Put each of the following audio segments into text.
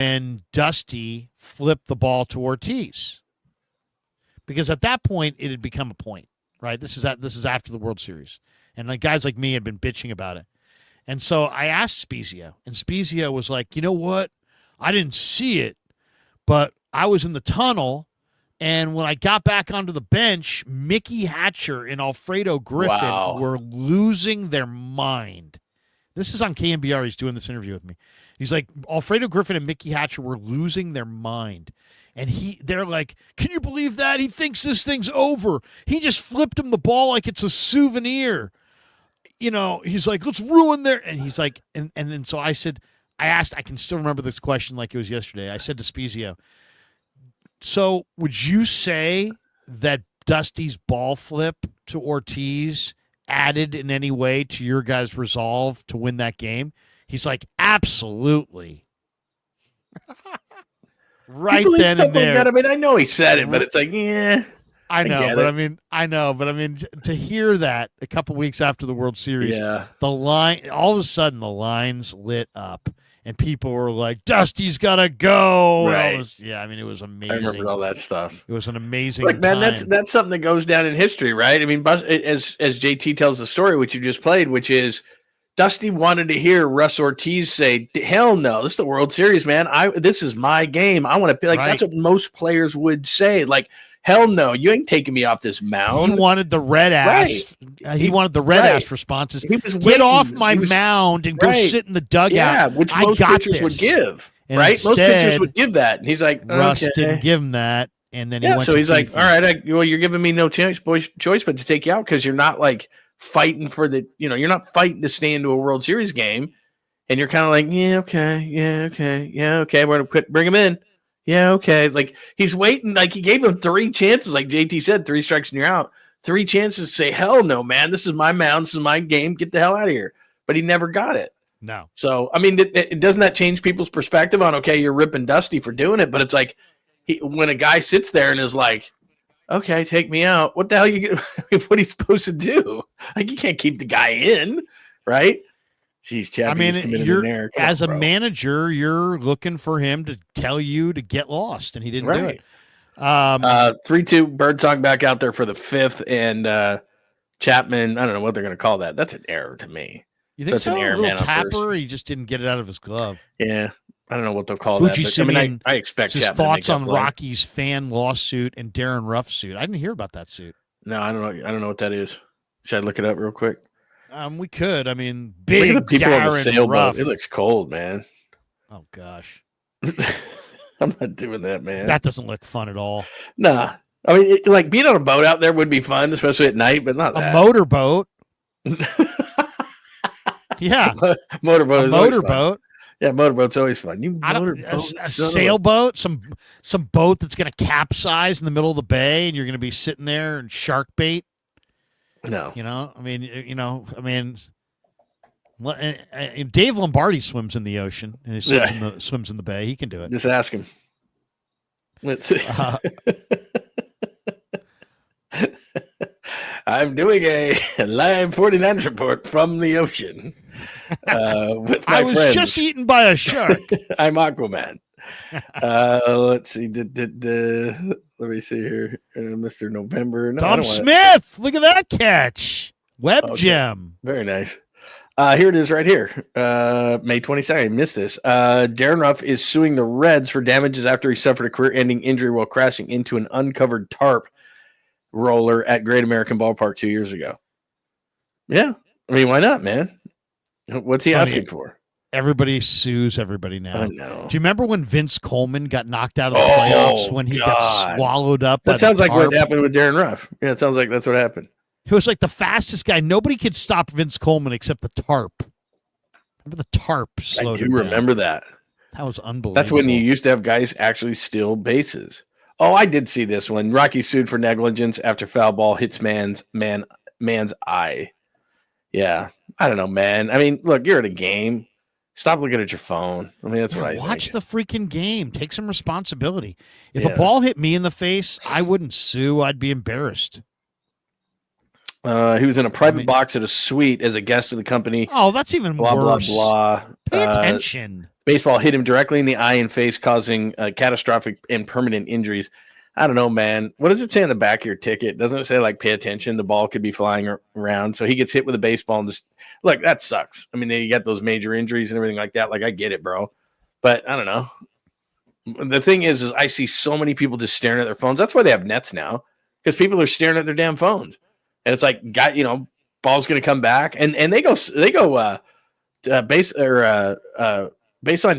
and Dusty flipped the ball to Ortiz. Because at that point, it had become a point, right? This is after the World Series. And like guys like me had been bitching about it. And so I asked 𝐼𝐵𝐲, and 𝐼𝐵𝐲 was like, you know what? I didn't see it, but I was in the tunnel, and when I got back onto the bench, Mickey Hatcher and Alfredo Griffin were losing their mind. This is on KNBR. He's doing this interview with me. He's like, Alfredo Griffin and Mickey Hatcher were losing their mind. And they're like, can you believe that? He thinks this thing's over. He just flipped him the ball like it's a souvenir. You know, he's like, let's ruin their. And he's like, and then so I asked, I can still remember this question like it was yesterday. I said to 𝐼𝐵𝐲, so would you say that Dusty's ball flip to Ortiz added in any way to your guys' resolve to win that game? He's like, absolutely. Right then and there. Like that. I mean, I know he said it, but it's like, yeah. I know, but I mean, to hear that a couple weeks after the World Series, the line, all of a sudden the lines lit up, and people were like, "Dusty's gotta go!" Right? I mean, it was amazing. I remember all that stuff. It was an amazing. Look, man, time. that's something that goes down in history, right? I mean, as JT tells the story, which you just played, which is Dusty wanted to hear Russ Ortiz say, "Hell no, this is the World Series, man. This is my game. I want to play." Like that's what most players would say, like. Hell no, you ain't taking me off this mound. He wanted the red ass. Right. He wanted the red ass responses. He was Get off my mound and go sit in the dugout. Yeah, which most pitchers would give. And right? Instead, most pitchers would give that. And he's like, Russ didn't give him that. And then he went so to he's FIFA. like, all right, well, you're giving me no choice but to take you out because you're not like fighting for you're not fighting to stay into a World Series game. And you're kind of like, okay. We're going to bring him in. Yeah, okay. Like he's waiting. Like he gave him 3 chances. Like JT said, 3 strikes and you're out. 3 chances to say, hell no, man. This is my mound. This is my game. Get the hell out of here. But he never got it. No. So, I mean, doesn't that change people's perspective on, okay, you're ripping Dusty for doing it. But it's like when a guy sits there and is like, okay, take me out. What the hell what are you supposed to do? Like you can't keep the guy in, right? Jeez, Chappie, I mean, as a manager, you're looking for him to tell you to get lost, and he didn't do it. 3-2, Birdsong back out there for the 5th, and Chapman, I don't know what they're going to call that. That's an error to me. You think so? A little tapper, he just didn't get it out of his glove. Yeah, I don't know what they'll call that. But, I mean, I expect his Chapman thoughts to on Rocky's fan lawsuit and Darren Ruff's suit. I didn't hear about that suit. No, I don't know what that is. Should I look it up real quick? We could. I mean, big look at the people Darren on the sailboat. Ruff. It looks cold, man. Oh gosh, I'm not doing that, man. That doesn't look fun at all. Nah, I mean, like being on a boat out there would be fun, especially at night, but not a motorboat. Yeah, motorboat. A motorboat. Yeah, motorboat's always fun. A sailboat, some boat that's going to capsize in the middle of the bay, and you're going to be sitting there and shark bait. No, Dave Lombardi swims in the ocean and he swims in the bay. He can do it. Just ask him. I'm doing a live 49ers report from the ocean with my friends. I was just eaten by a shark. I'm Aquaman. Let's see. Let me see here. Mr. November. No, Tom Smith. Look at that catch. Web gem. Very nice. Here it is right here. May 22nd. I missed this. Darren Ruff is suing the Reds for damages after he suffered a career-ending injury while crashing into an uncovered tarp roller at Great American Ballpark 2 years ago. Yeah. I mean, why not, man? What's he asking for? Everybody sues everybody now. I know. Do you remember when Vince Coleman got knocked out of the playoffs when he got swallowed up? That sounds like what happened with Darren Ruff. Yeah, it sounds like that's what happened. He was like the fastest guy. Nobody could stop Vince Coleman except the tarp. Remember the tarp slowed him down? Remember that. That was unbelievable. That's when you used to have guys actually steal bases. Oh, I did see this one. Rocky sued for negligence after foul ball hits man's eye. Yeah. I don't know, man. I mean, look, you're at a game. Stop looking at your phone. I mean, that's what I watch the freaking game. Take some responsibility. If a ball hit me in the face, I wouldn't sue. I'd be embarrassed. He was in a private box at a suite as a guest of the company. Oh, that's even worse. Blah, blah, blah. Pay attention. Baseball hit him directly in the eye and face, causing catastrophic and permanent injuries. I don't know, man. What does it say on the back of your ticket? Doesn't it say, like, pay attention? The ball could be flying around. So he gets hit with a baseball and just, look, that sucks. I mean, you got those major injuries and everything like that. Like, I get it, bro. But I don't know. The thing is I see so many people just staring at their phones. That's why they have nets now, because people are staring at their damn phones. And it's like, ball's going to come back. And they go baseline to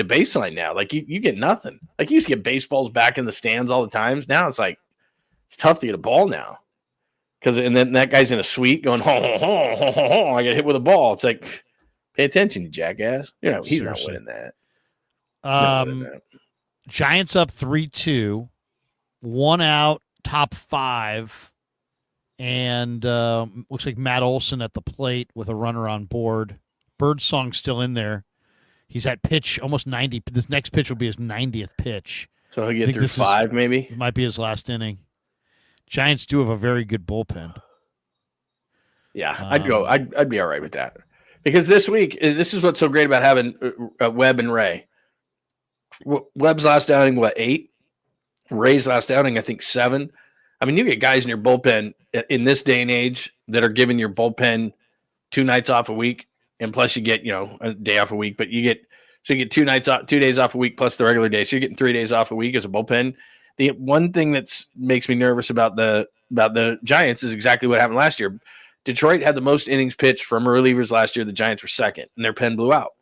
baseline now. Like, you get nothing. Like, you used to get baseballs back in the stands all the times. Now it's like, it's tough to get a ball now. And then that guy's in a suite going, I get hit with a ball. It's like, pay attention, you jackass. He's not winning that. Giants up 3-2, 1 out, top 5, and looks like Matt Olson at the plate with a runner on board. Birdsong's still in there. He's at pitch almost 90. This next pitch will be his 90th pitch. So he'll get through 5, maybe? It might be his last inning. Giants do have a very good bullpen. Yeah, I'd be all right with that. Because this week, this is what's so great about having Webb and Ray. Webb's last outing, 8? Ray's last outing, I think 7. I mean, you get guys in your bullpen in this day and age that are giving your bullpen 2 nights off a week, and plus you get, a day off a week, but you get 2 days off a week plus the regular day. So you're getting 3 days off a week as a bullpen. The one thing that makes me nervous about the Giants is exactly what happened last year. Detroit had the most innings pitched from relievers last year. The Giants were second, and their pen blew out.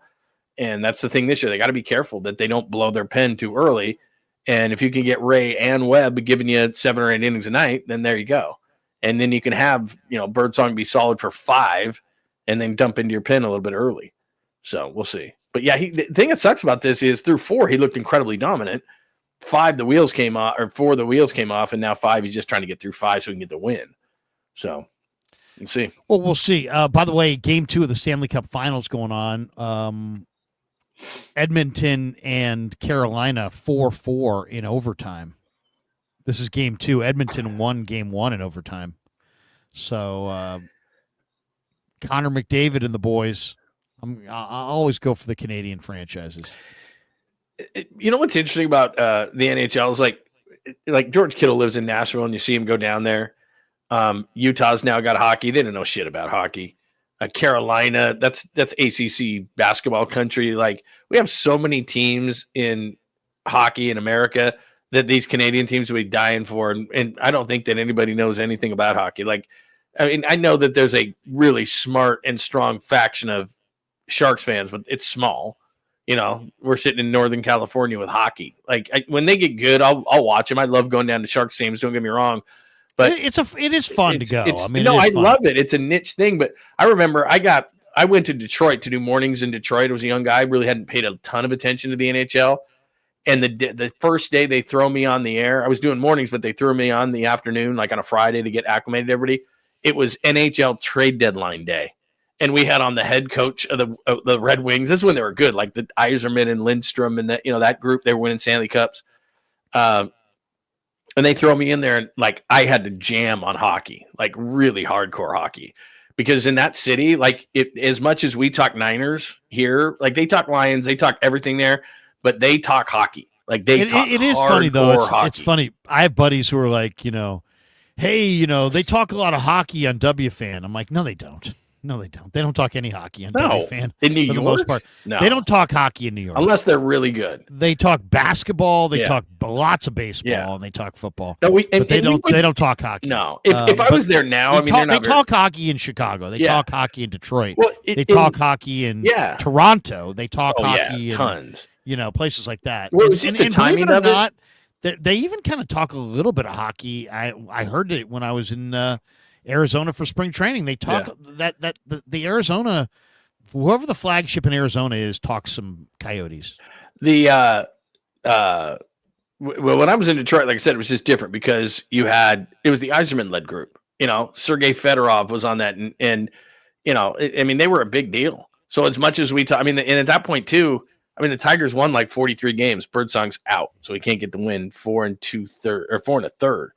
And that's the thing this year. They got to be careful that they don't blow their pen too early. And if you can get Ray and Webb giving you 7 or 8 innings a night, then there you go. And then you can have, Birdsong be solid for 5 and then dump into your pen a little bit early. So we'll see. But yeah, the thing that sucks about this is through 4, he looked incredibly dominant. 4, the wheels came off, and now 5, he's just trying to get through 5 so he can get the win. So let's see. Well, we'll see. By the way, Game 2 of the Stanley Cup Finals going on. Edmonton and Carolina 4-4 in overtime. This is Game 2. Edmonton won Game 1 in overtime. So Connor McDavid and the boys. I'll always go for the Canadian franchises. You know what's interesting about the NHL is like George Kittle lives in Nashville, and you see him go down there. Utah's now got hockey. They didn't know shit about hockey. Carolina, that's ACC basketball country. Like, we have so many teams in hockey in America that these Canadian teams would be dying for, and I don't think that anybody knows anything about hockey. Like, I mean, I know that there's a really smart and strong faction of Sharks fans, but it's small. We're sitting in Northern California with hockey. Like, when they get good, I'll watch them. I love going down to Sharks games. Don't get me wrong. But it is fun to go. I love it. It's a niche thing. But I remember I went to Detroit to do mornings in Detroit. I was a young guy. I really hadn't paid a ton of attention to the NHL. And the first day they throw me on the air, I was doing mornings, but they threw me on the afternoon, like on a Friday to get acclimated to everybody. It was NHL trade deadline day. And we had on the head coach of the Red Wings. This is when they were good, like the 𝐬𝐮𝐬 and Lindstrom and that group. They were winning Stanley Cups. And they throw me in there, and like I had to jam on hockey, like really hardcore hockey, because in that city, like as much as we talk Niners here, like they talk Lions, they talk everything there, but they talk hockey. Like it is funny though. It's funny. I have buddies who are like, hey, they talk a lot of hockey on WFAN. I'm like, no, they don't. No, they don't. They don't talk any hockey on WFAN. In New York? For the most part. No. They don't talk hockey in New York. Unless they're really good. They talk basketball, they talk lots of baseball, and they talk football. No, but they don't talk hockey. No. If I was there now, they talk hockey in Chicago. They talk hockey in Detroit. Well, they talk hockey in Toronto. They talk hockey in tons. Places like that. Well, it's just the timing believe it or of not, they even kind of talk a little bit of hockey. I heard it when I was in Arizona for spring training. They talk that the Arizona, whoever the flagship in Arizona is, talks some Coyotes. Well, when I was in Detroit, like I said, it was just different because it was the 𝐬𝐮𝐬 led group. Sergei Fedorov was on that, and they were a big deal. So as much as we talk, and at that point too, the Tigers won like 43 games. Birdsong's out, so he can't get the win. 4 2/3 or 4 1/3.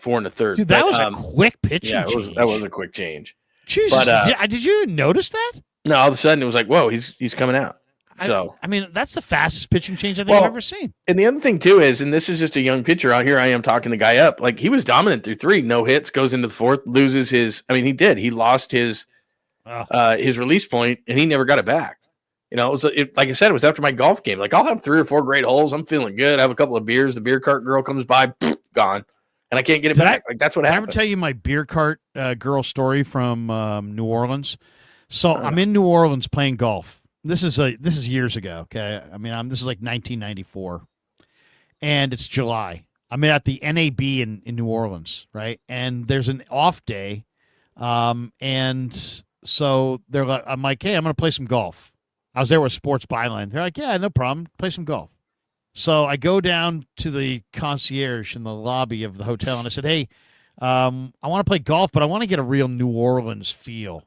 4 1/3. Dude, that was a quick pitching change. That was a quick change. Jesus, but, did you notice that? No, all of a sudden it was like, whoa, he's coming out. So I mean, that's the fastest pitching change I think I've ever seen. And the other thing too is, and this is just a young pitcher out here, I am talking the guy up. Like, he was dominant through 3, no hits, goes into the 4th, loses his. I mean, he did. He lost his release point, and he never got it back. You know, like I said, it was after my golf game. Like, I'll have 3 or 4 great holes. I'm feeling good. I have a couple of beers. The beer cart girl comes by, gone, and I can't get it back. Like, that's what happened. Did I ever tell you my beer cart girl story from New Orleans? So I'm in New Orleans playing golf. This is years ago. Okay, I mean, this is like 1994, and it's July. I'm at the NAB in New Orleans, right? And there's an off day, and so they're like, I'm like, hey, I'm gonna play some golf. I was there with Sports Byline. They're like, yeah, no problem, play some golf. So I go down to the concierge in the lobby of the hotel, and I said, hey, I want to play golf, but I want to get a real New Orleans feel.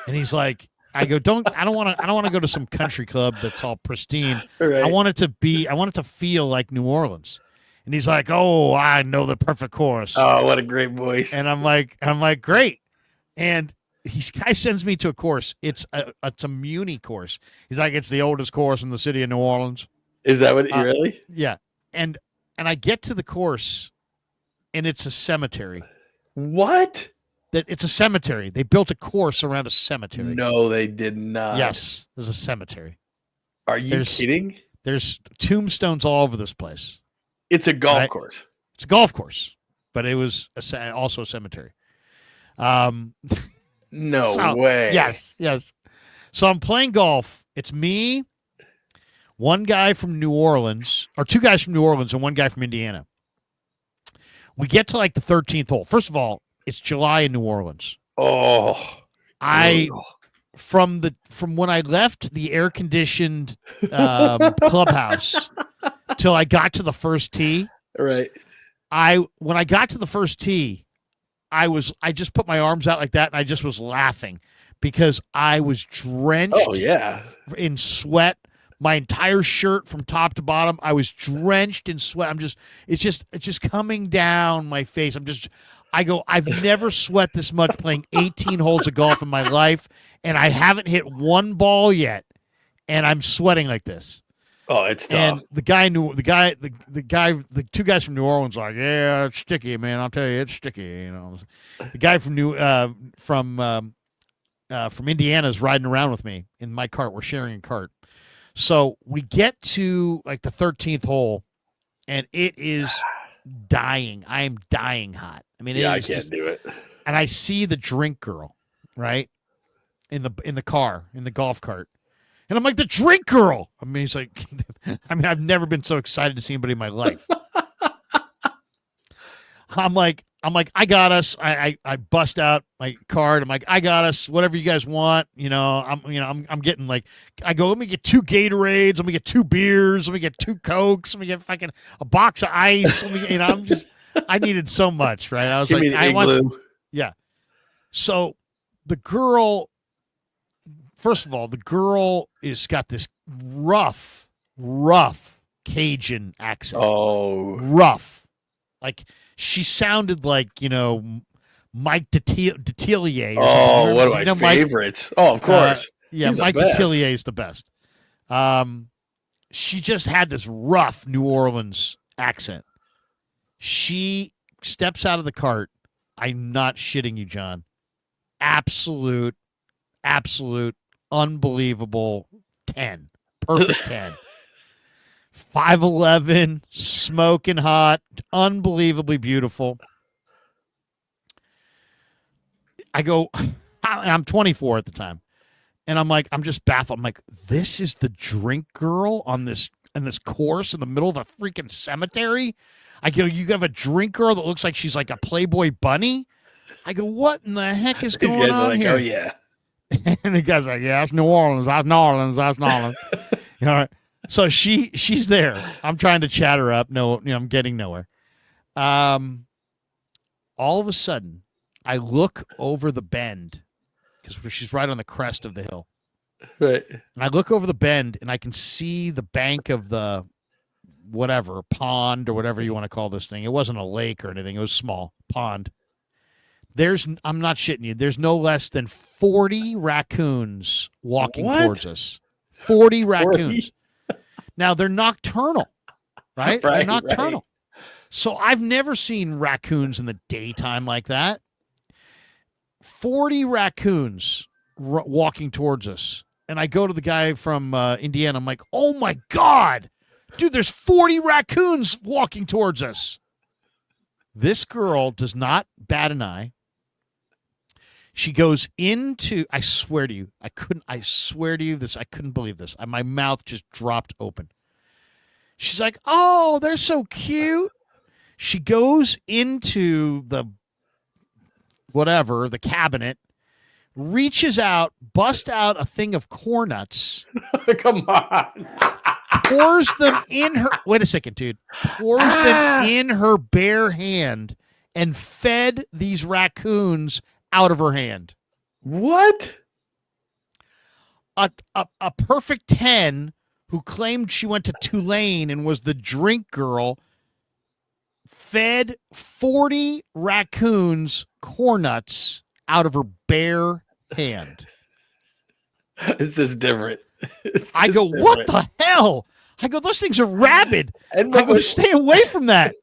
And he's like, I don't want to go to some country club that's all pristine. Right. I want it to feel like New Orleans. And he's like, oh, I know the perfect course. Oh, what a great voice. And I'm like, great. And guy sends me to a course. It's a Muni course. He's like, it's the oldest course in the city of New Orleans. Is that what really? Yeah. And I get to the course, and it's a cemetery. What? That it's a cemetery. They built a course around a cemetery. No, they did not. Yes, there's a cemetery. Are you kidding? There's tombstones all over this place. It's a golf course. It's a golf course, but it was also a cemetery. No way. Yes. So I'm playing golf. It's me, one guy from New Orleans, or 2 guys from New Orleans and 1 guy from Indiana. We get to like the 13th hole. First of all, it's July in New Orleans. Oh, from when I left the air conditioned clubhouse till I got to the first tee. Right. When I got to the first tee, I just put my arms out like that, and I just was laughing because I was drenched in sweat. My entire shirt from top to bottom, I was drenched in sweat. It's just coming down my face. I've never sweat this much playing 18 holes of golf in my life, and I haven't hit 1 ball yet, and I'm sweating like this. Oh, it's tough. And the 2 guys from New Orleans are like, yeah, it's sticky, man. I'll tell you, it's sticky. You know, the guy from Indiana is riding around with me in my cart. We're sharing a cart. So we get to like the 13th hole, and it is dying. I am dying hot. I mean, I can't do it. And I see the drink girl, right, in the car, in the golf cart. And I'm like, the drink girl. I mean, he's like, I've never been so excited to see anybody in my life. I'm like, I got us. I bust out my card. I'm like, I got us. Whatever you guys want. I'm getting like, I go, let me get 2 Gatorades. Let me get 2 beers. Let me get 2 Cokes. Let me get fucking a box of ice. I needed so much, right? I was Give me the igloo. Yeah. So the girl. First of all, the girl is got this rough Cajun accent. Oh, rough. Like she sounded like, Mike Detillier. Oh, one of my favorites. Oh, of course. Yeah, Mike Detillier is the best. She just had this rough New Orleans accent. She steps out of the cart. I'm not shitting you, John. Absolute, unbelievable 10. Perfect 10. 5'11", smoking hot, unbelievably beautiful. I go, I'm 24 at the time. And I'm just baffled. I'm like, this is the drink girl on this course in the middle of a freaking cemetery? I go, you have a drink girl that looks like she's like a Playboy bunny? I go, what in the heck is going on here? Oh, yeah. And the guy's like, yeah, that's New Orleans. That's New Orleans. That's New Orleans. So she's there. I'm trying to chat her up. No, I'm getting nowhere. All of a sudden, I look over the bend because she's right on the crest of the hill. Right. And I look over the bend, and I can see the bank of the whatever pond or whatever you want to call this thing. It wasn't a lake or anything. It was a small pond. I'm not shitting you. There's no less than 40 raccoons walking towards us. 40 raccoons. Now, they're nocturnal, right? They're nocturnal. Right. So I've never seen raccoons in the daytime like that. 40 raccoons walking towards us. And I go to the guy from Indiana. I'm like, oh, my God. Dude, there's 40 raccoons walking towards us. This girl does not bat an eye. She goes into, I swear to you, I couldn't believe this. My mouth just dropped open. She's like, oh, they're so cute. She goes into the cabinet, reaches out, busts out a thing of corn nuts. Come on. Pours them in her, wait a second, dude. Pours them in her bare hand and fed these raccoons out of her hand. What? A perfect 10 who claimed she went to Tulane and was the drink girl fed 40 raccoons corn nuts out of her bare hand. It's just different. I go, different. What the hell? I go, those things are rabid. I go, stay away from that.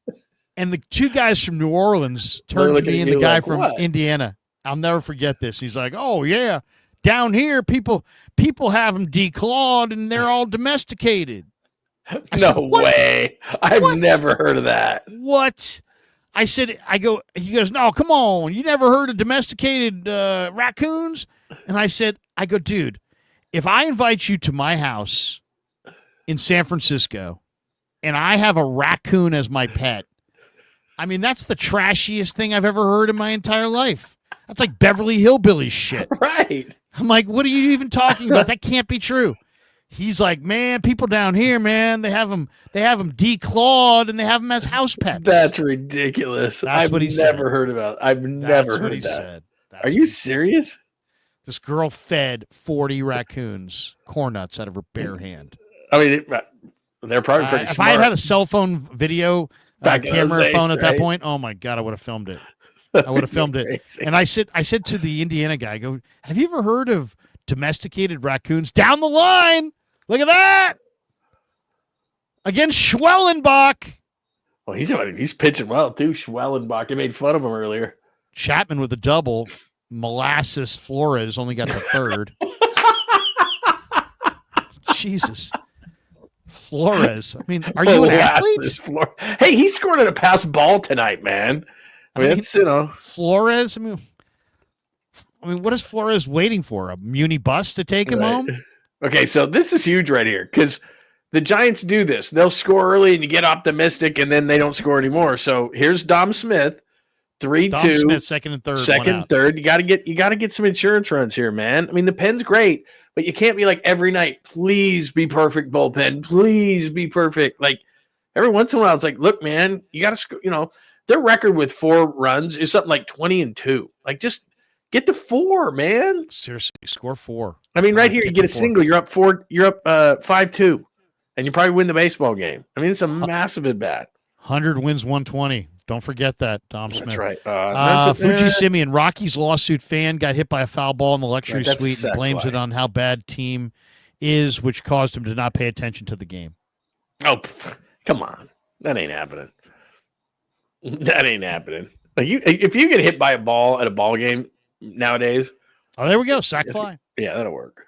And the two guys from New Orleans turned to me and the guy from Indiana. I'll never forget this. He's like, oh, yeah, down here, people have them declawed and they're all domesticated. No way. I've never heard of that. What? He goes, no, come on. You never heard of domesticated raccoons? And I go, dude, if I invite you to my house in San Francisco and I have a raccoon as my pet, I mean, that's the trashiest thing I've ever heard in my entire life. That's like Beverly Hillbillies shit. Right. I'm like, what are you even talking about? That can't be true. He's like, man, people down here, man, they have them declawed and they have them as house pets. That's ridiculous. I've never heard about it. I've never heard that. Are you serious? This girl fed 40 raccoons corn nuts out of her bare hand. I mean, they're probably pretty smart. If I had a cell phone video camera phone at that point, oh my God, I would have filmed it. I would have filmed it. And I said to the Indiana guy, I go, have you ever heard of domesticated raccoons? Down the line. Look at that. Against Schwellenbach. Well, he's pitching well, too. Schwellenbach. I made fun of him earlier. Chapman with a double. Molasses Flores only got the third. Jesus. Flores. I mean, are you an athlete? Hey, he scored on a pass ball tonight, man. I mean, it's, Flores, I mean, what is Flores waiting for? A Muni bus to take him home? Okay, so this is huge right here because the Giants do this. They'll score early and you get optimistic and then they don't score anymore. So here's Dom Smith, 3-2. Dom Smith, second and third. Second, third. You got to get some insurance runs here, man. I mean, the pen's great, but you can't be like every night, please be perfect, bullpen. Please be perfect. Like every once in a while, it's like, look, man, you got to, their record with 4 runs is something like 20-2. Like, just get to 4, man. Seriously, score 4. I mean, right here, you get a single. You're up 5-2, and you probably win the baseball game. I mean, it's a massive at bat. 100 wins 120. Don't forget that, Dom Smith. That's right. Fuji Simeon, Rocky's lawsuit fan got hit by a foul ball in the luxury suite and blames it on how bad team is, which caused him to not pay attention to the game. Oh, come on. That ain't happening. That ain't happening. Like if you get hit by a ball at a ball game nowadays. Oh, there we go. Sack fly. Yeah, that'll work.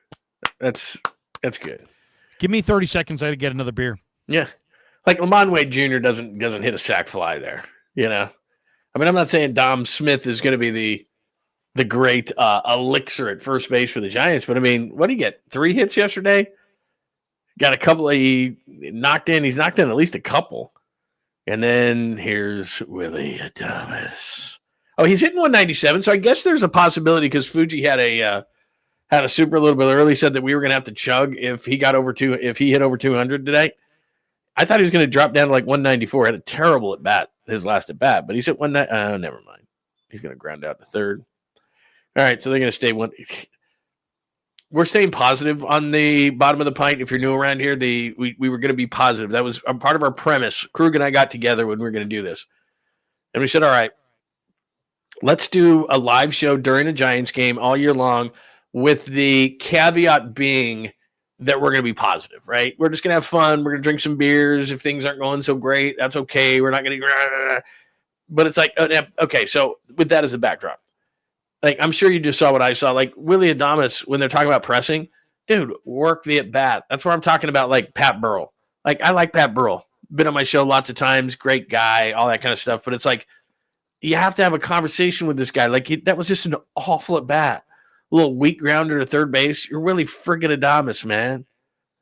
That's good. Give me 30 seconds. I got to get another beer. Yeah. Like Lamont Wade Jr. doesn't hit a sack fly there. I mean, I'm not saying Dom Smith is going to be the great elixir at first base for the Giants, but I mean, what did he get? 3 hits yesterday? Got a couple he's knocked in at least a couple. And then here's Willie Adames. Oh, he's hitting 197, so I guess there's a possibility because Fuji had a super a little bit early, said that we were going to have to chug if he hit over 200 today. I thought he was going to drop down to like 194. Had a terrible at bat, his last at bat, but he's at 190. Oh, never mind. He's going to ground out to third. All right, so they're going to stay one. We're staying positive on the bottom of the pint. If you're new around here, we were going to be positive. That was a part of our premise. Krueg and I got together when we were going to do this. And we said, all right, let's do a live show during a Giants game all year long with the caveat being that we're going to be positive, right? We're just going to have fun. We're going to drink some beers. If things aren't going so great, that's okay. We're not going to, but it's like, okay. So with that as a backdrop, like, I'm sure you just saw what I saw. Like Willie Adames, when they're talking about pressing, dude, work the at bat. That's what I'm talking about. Like Pat Burrell. Like, I like Pat Burrell. Been on my show lots of times. Great guy, all that kind of stuff. But it's like, you have to have a conversation with this guy. Like, that was just an awful at bat. A little weak grounder to third base. You're really friggin' Adames, man.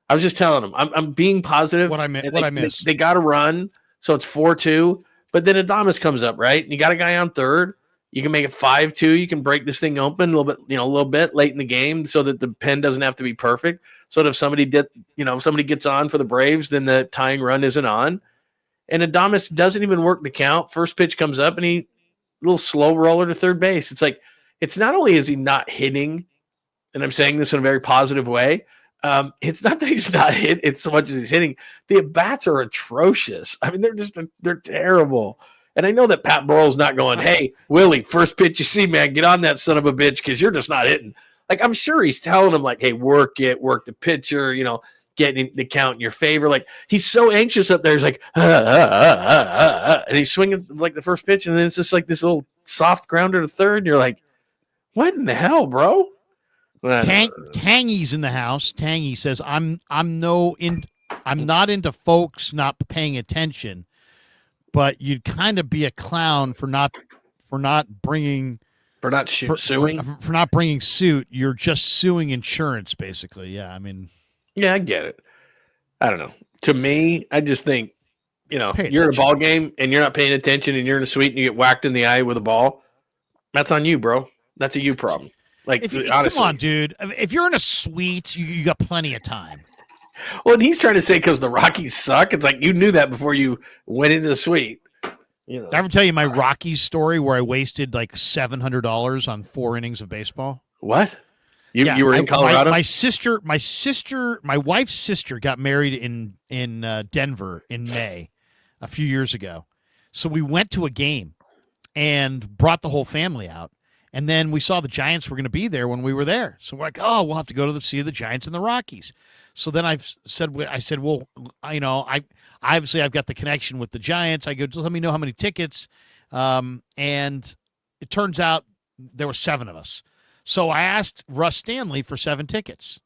I was just telling him, I'm being positive. What I missed. They got to run, so it's 4-2. But then Adames comes up, right? And you got a guy on third. You can make it 5-2. You can break this thing open a little bit late in the game, so that the pen doesn't have to be perfect. So that if somebody gets on for the Braves, then the tying run isn't on. And Adames doesn't even work the count. First pitch comes up, and he little slow roller to third base. It's like, it's not only is he not hitting, and I'm saying this in a very positive way. It's not that he's not hit. It's so much as he's hitting. The at bats are atrocious. I mean, they're terrible. And I know that Pat Burrell's not going, hey, Willie, first pitch you see, man, get on that son of a bitch because you're just not hitting. Like, I'm sure he's telling him, like, hey, work the pitcher, getting the count in your favor. Like, he's so anxious up there. He's like, and he's swinging like the first pitch, and then it's just like this little soft grounder to third. And you're like, what in the hell, bro? Tangy's in the house. Tangy says, I'm not into folks not paying attention. But you'd kind of be a clown for not bringing suit. You're just suing insurance, basically. Yeah, I mean, yeah, I get it. I don't know. To me, I just think, you're at a ball game and you're not paying attention and you're in a suite and you get whacked in the eye with a ball. That's on you, bro. That's a you problem. Like, honestly, come on, dude. If you're in a suite, you got plenty of time. Well, and he's trying to say because the Rockies suck. It's like, you knew that before you went into the suite. Did I ever tell you my Rockies story where I wasted like $700 on 4 innings of baseball? What? You were in Colorado? My wife's sister got married in Denver in May a few years ago. So we went to a game and brought the whole family out. And then we saw the Giants were going to be there when we were there. So we're like, oh, we'll have to go to see the Giants and the Rockies. So then I said, well, obviously I've got the connection with the Giants. I go, just let me know how many tickets. And it turns out there were 7 of us. So I asked Russ Stanley for 7 tickets.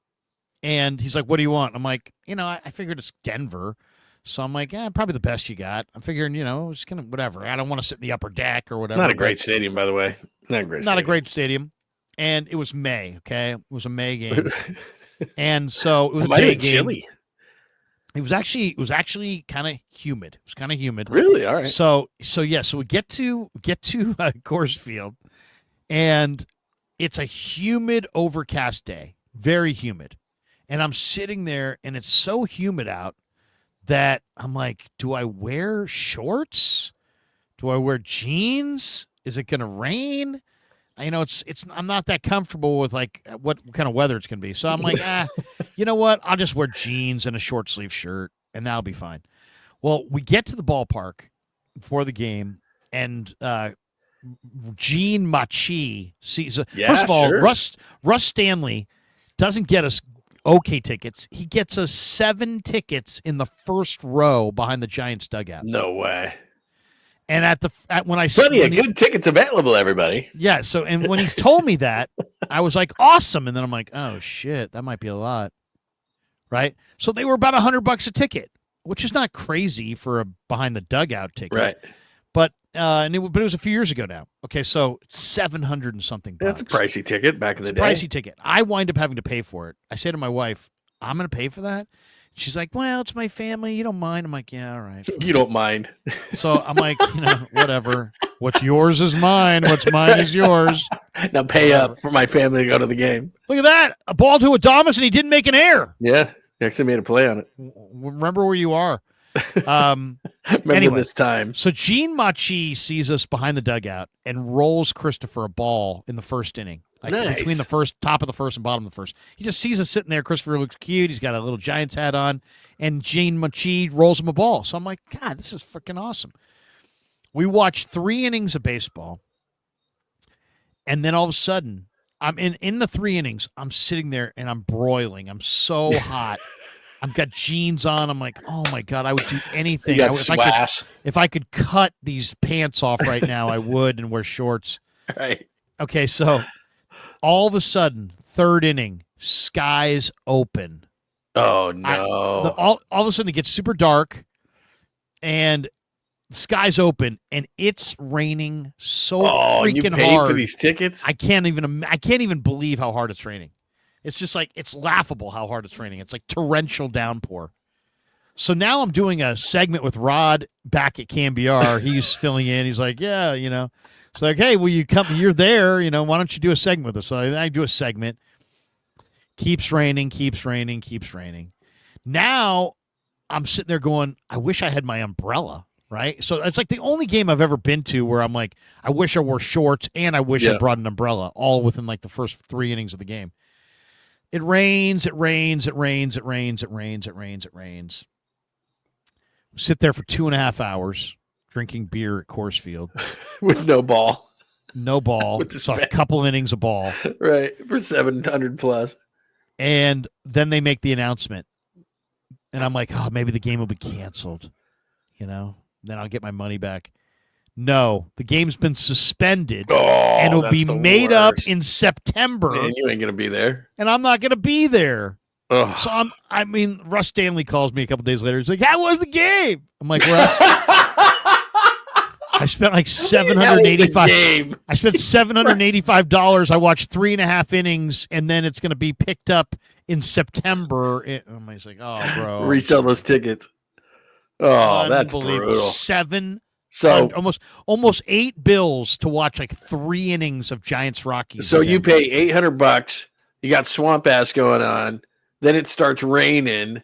And he's like, what do you want? I'm like, I figured it's Denver. So I'm like, probably the best you got. I'm figuring, it's kind of whatever. I don't want to sit in the upper deck or whatever. Not a great stadium, by the way. Not a great stadium. And it was May, okay? It was a May game. And so it was a day game. Chilly. It was actually kind of humid. It was kind of humid. Really? All right. So we get to Coors Field, and it's a humid, overcast day, very humid. And I'm sitting there, and it's so humid out that I'm like, do I wear shorts? Do I wear jeans? Is it going to rain? I'm not that comfortable with like what kind of weather it's going to be. So I'm like, you know what? I'll just wear jeans and a short sleeve shirt and that'll be fine. Well, we get to the ballpark before the game and 𝐃𝐨𝐧'𝐭 sees, first of all, sure. Russ Stanley doesn't get us okay tickets. He gets us 7 tickets in the first row behind the Giants dugout. No way. And when I plenty of good tickets available, everybody. Yeah. So, and when he's told me that, I was like, awesome. And then I'm like, oh shit, that might be a lot, right? So they were about $100 a ticket, which is not crazy for a behind the dugout ticket, right? But it was a few years ago now. Okay, so $700 and something bucks. That's a pricey ticket back in the day. Pricey ticket. I wind up having to pay for it. I say to my wife, I'm going to pay for that. She's like, well, it's my family. You don't mind? I'm like, yeah, all right. Fine. You don't mind. So I'm like, whatever. What's yours is mine. What's mine is yours. Now pay up for my family to go to the game. Look at that. A ball to Adames, and he didn't make an error. Yeah. He actually made a play on it. Remember where you are. Remember this time. So 𝐃𝐨𝐧'𝐭 sees us behind the dugout and rolls Christopher a ball in the first inning. Like nice. Between the top of the first and bottom of the first. He just sees us sitting there. Christopher looks cute. He's got a little Giants hat on. And 𝐃𝐨𝐧'𝐭 rolls him a ball. So I'm like, God, this is freaking awesome. We watched 3 innings of baseball. And then all of a sudden, I'm in the 3 innings. I'm sitting there and I'm broiling. I'm so hot. I've got jeans on. I'm like, oh my God, I would do anything. You got swass. If I could cut these pants off right now, I would, and wear shorts. Right. Okay, so all of a sudden, 3rd inning, skies open. Oh no! All of a sudden, it gets super dark, and the skies open, and it's raining so freaking you paid hard for these tickets? I can't even believe how hard it's raining. It's just like, it's laughable how hard it's raining. It's like torrential downpour. So now I'm doing a segment with Rod back at 𝐾𝐨𝐵R. He's filling in. He's like, yeah, it's like, hey, will you come? You're there, why don't you do a segment with us? So I do a segment. Keeps raining. Now I'm sitting there going, I wish I had my umbrella, right? So it's like the only game I've ever been to where I'm like, I wish I wore shorts and I wish I brought an umbrella, all within like the first 3 innings of the game. It rains. Sit there for 2.5 hours drinking beer at Coors Field. With no ball. No ball. So a couple innings of ball. Right. For 700 plus. And then they make the announcement. And I'm like, oh, maybe the game will be canceled. Then I'll get my money back. No, the game's been suspended, and it'll be made up in September. Man, you ain't gonna be there, and I'm not gonna be there. Ugh. So Russ Stanley calls me a couple days later. He's like, "How was the game?" I'm like, "Russ, I spent like $785. I spent $785. I watched 3.5 innings, and then it's gonna be picked up in September." He's like, "Oh, bro, resell those tickets." Oh, that's brutal. So almost $8 to watch like 3 innings of Giants Rockies. So you pay $800. You got swamp ass going on. Then it starts raining,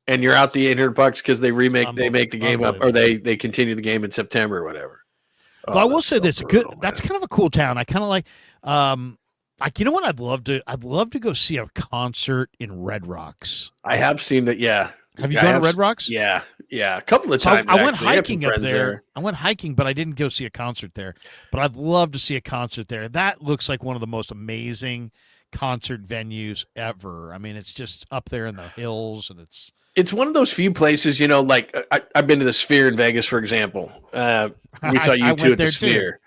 and you're out the $800 because they make the game up, or they continue the game in September or whatever. But I will say this: that's kind of a cool town. I kind of like you know what? I'd love to go see a concert in Red Rocks. I have seen that. Yeah. Have you gone to Red Rocks? Yeah, a couple of times. I went hiking up there. I went hiking, but I didn't go see a concert there. But I'd love to see a concert there. That looks like one of the most amazing concert venues ever. I mean, it's just up there in the hills, and it's one of those few places, like I've been to the Sphere in Vegas, for example. We saw you two at the Sphere.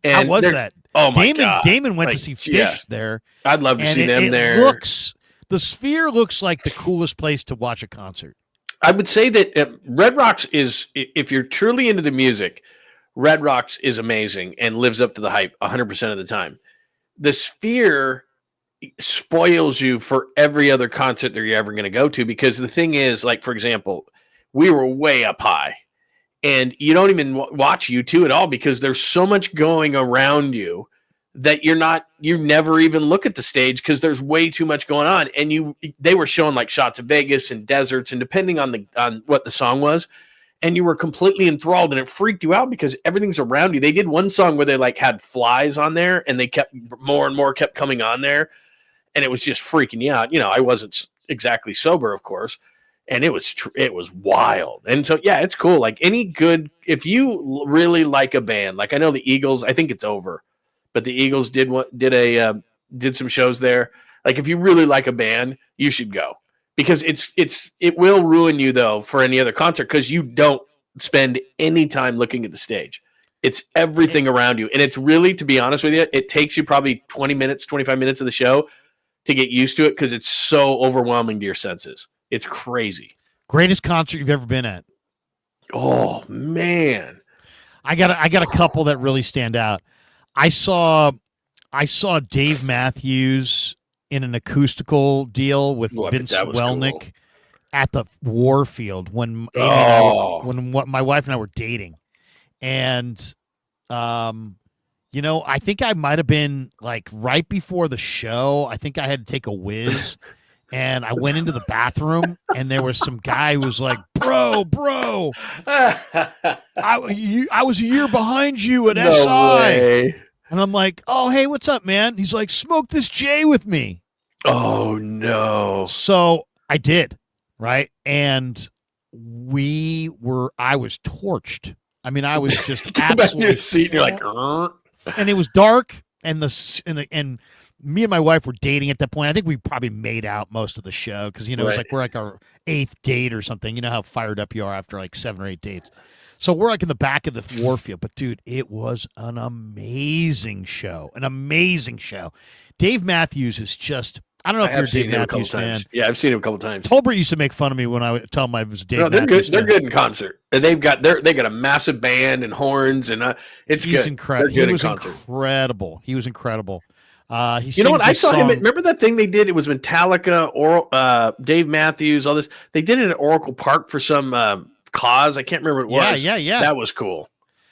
And how was that? Oh my God. Damon went to see Fish there. I'd love to see them there. The Sphere looks like the coolest place to watch a concert. I would say that Red Rocks is, if you're truly into the music, Red Rocks is amazing and lives up to the hype 100% of the time. The Sphere spoils you for every other concert that you're ever going to go to, because the thing is, like, for example, we were way up high, and you don't even watch U2 at all because there's so much going around you that you never even look at the stage because there's way too much going on. And they were showing like shots of Vegas and deserts, and depending on what the song was, and you were completely enthralled, and it freaked you out because everything's around you. They did one song where they like had flies on there, and they kept more and more kept coming on there, and it was just freaking you out. I wasn't exactly sober, of course, and it was wild. And so, yeah, it's cool. Like if you really like a band, like I know the Eagles, I think it's over, but the Eagles did some shows there. Like if you really like a band, you should go, because it will ruin you though for any other concert, because you don't spend any time looking at the stage. It's everything around you, and it's really, to be honest with you, it takes you probably 20 minutes, 25 minutes of the show to get used to it, because it's so overwhelming to your senses. It's crazy. Greatest concert you've ever been at? Oh man, I got a couple that really stand out. I saw Dave Matthews in an acoustical deal with Vince Welnick at the Warfield when my wife and I were dating, and I think I might have been like right before the show. I think I had to take a whiz, and I went into the bathroom, and there was some guy who was like, bro, I was a year behind you at SI. Way. And I'm like, oh, hey, what's up, man? He's like, smoke this J with me. Oh, no. So I did, right? And I was torched. I mean, I was just absolutely back to your seat, and you're like, and it was dark, and me and my wife were dating at that point. I think we probably made out most of the show because, you know, it's Right. like we're like our 8th date or something. You know how fired up you are after like 7 or 8 dates. So we're like in the back of the warfield. But, dude, it was an amazing show. An amazing show. Dave Matthews is just, I don't know if you're a Dave Matthews fan. Yeah, I've seen him a couple times. Tolbert used to make fun of me when I would tell him I was a Dave No, they're Matthews good. They're fan. good in concert. And they got a massive band and horns, and it's He's good. incredible. They're good He was in concert. incredible. He was incredible. You know what? I saw him. Remember that thing they did? It was Metallica, or Dave Matthews, all this. They did it at Oracle Park for some cause. I can't remember what it was. Yeah. That was cool.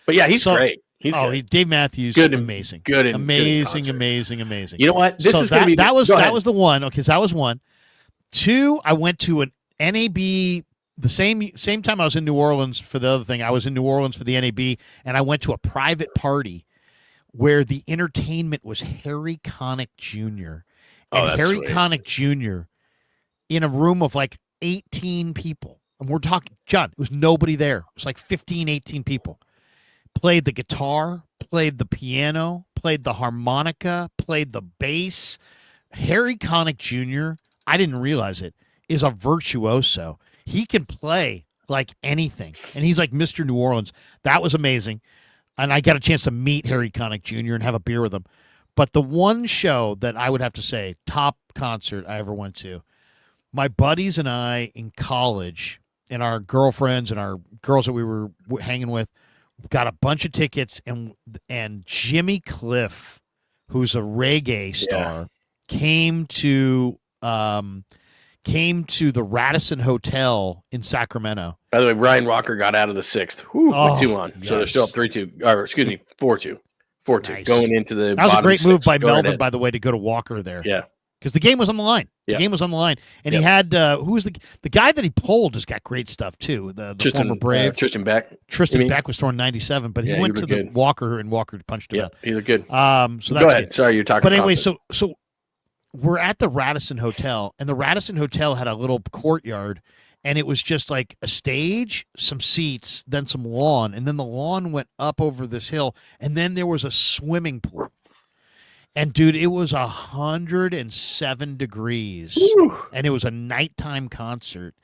But yeah, he's great. He's good. Dave Matthews, Good, amazing, good, and amazing, good amazing, amazing. You know what? This is going to be that was the one. Okay, so that was one. 2, I went to an NAB the same time I was in New Orleans for the other thing. I was in New Orleans for the NAB, and I went to a private party where the entertainment was Harry Connick Jr. And Harry Connick Jr. in a room of like 18 people. And we're talking, John, it was nobody there. It was like 15, 18 people. Played the guitar, played the piano, played the harmonica, played the bass. Harry Connick Jr., I didn't realize it, is a virtuoso. He can play like anything. And he's like Mr. New Orleans. That was amazing. And I got a chance to meet Harry Connick Jr. and have a beer with him. But the one show that I would have to say, top concert I ever went to, my buddies and I in college, and our girlfriends and our girls that we were hanging with, got a bunch of tickets, and Jimmy Cliff, who's a reggae star, came to the Radisson Hotel in Sacramento. By the way, Ryan Walker got out of the 6th. With 2 on. Yes. So they're still up 3-2. Or excuse me, 4-2. 4-2. Nice. Going into the That was a great move by Melvin, ahead. by the way, to go to Walker there. Yeah. Because the game was on the line. Yeah. The game was on the line. And he had, who was the guy that he pulled has got great stuff, too. The former Brave. Tristan Beck. Tristan Beck was throwing 97, but he went to the Walker, and Walker punched him out. He looked good. So that's Go ahead. good. Sorry, you're talking But anyway, concert. so we're at the Radisson Hotel, and the Radisson Hotel had a little courtyard, and it was just like a stage, some seats, then some lawn, and then the lawn went up over this hill, and then there was a swimming pool. And, dude, it was 107 degrees, and it was a nighttime concert.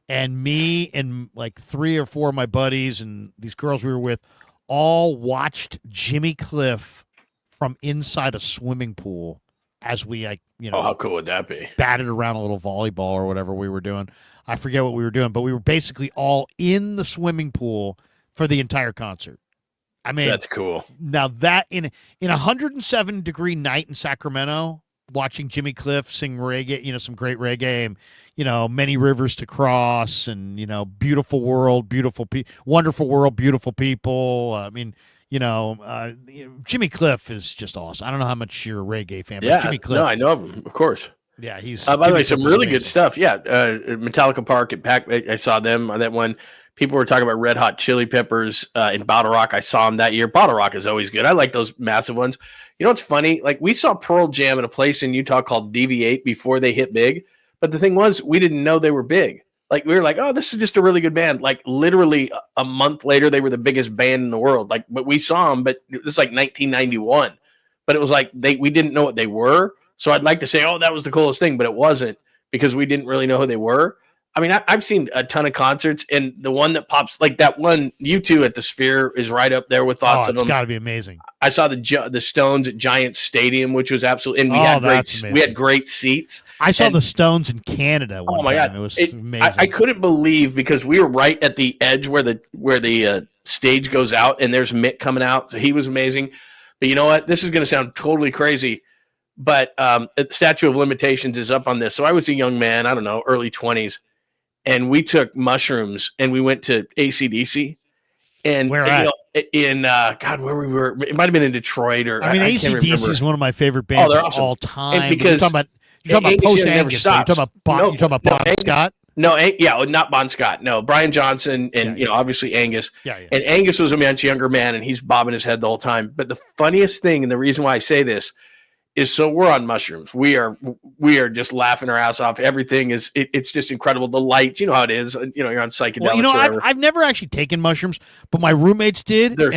And me and like 3 or 4 of my buddies and these girls we were with all watched Jimmy Cliff from inside a swimming pool as we, like, you know, how cool would that be? Batted around a little volleyball or whatever we were doing. I forget what we were doing, but we were basically all in the swimming pool for the entire concert. I mean, that's cool. Now that in a 107-degree night in Sacramento, watching Jimmy Cliff sing reggae, you know, some great reggae, and, you know, Many Rivers to Cross, and, you know, Beautiful World, Wonderful World, Beautiful People. I mean, you know, Jimmy Cliff is just awesome. I don't know how much you're a reggae fan, but Jimmy Cliff. No, I know of him, of course. Yeah, he's. By the way, some really good stuff. Yeah, Metallica Park at Pac. I saw them on that one. People were talking about Red Hot Chili Peppers in Bottle Rock. I saw them that year. Bottle Rock is always good. I like those massive ones. You know what's funny? Like, we saw Pearl Jam at a place in Utah called DV8 before they hit big. But the thing was, we didn't know they were big. Like, we were like, oh, this is just a really good band. Like, literally a month later, they were the biggest band in the world. Like, but we saw them, but it was like 1991. But it was like we didn't know what they were. So I'd like to say, oh, that was the coolest thing, but it wasn't, because we didn't really know who they were. I mean, I've seen a ton of concerts, and the one that pops, like that one, U2 at the Sphere, is right up there with thoughts of them. It's got to be amazing. I saw the Stones at Giant Stadium, which was absolutely, and we had great seats. I saw the Stones in Canada one my time. God. It was amazing. I couldn't believe, because we were right at the edge where the stage goes out, and there's Mick coming out, so he was amazing. But you know what? This is going to sound totally crazy, but the Statute of Limitations is up on this. So I was a young man, I don't know, early 20s. And we took mushrooms, and we went to AC/DC. And where at? God, where we were, it might have been in Detroit, or I mean, AC/DC is one of my favorite bands of all time. And because you're talking about post Angus. You're talking about Bon Scott. No, not Bon Scott. No, Brian Johnson, and obviously Angus. Yeah. And Angus was a much younger man, and he's bobbing his head the whole time. But the funniest thing, and the reason why I say this, is so we're on mushrooms. We are just laughing our ass off. Everything is it's just incredible. The lights, you know how it is. You know, you're on psychedelics. Well, you know, I've never actually taken mushrooms, but my roommates did. Their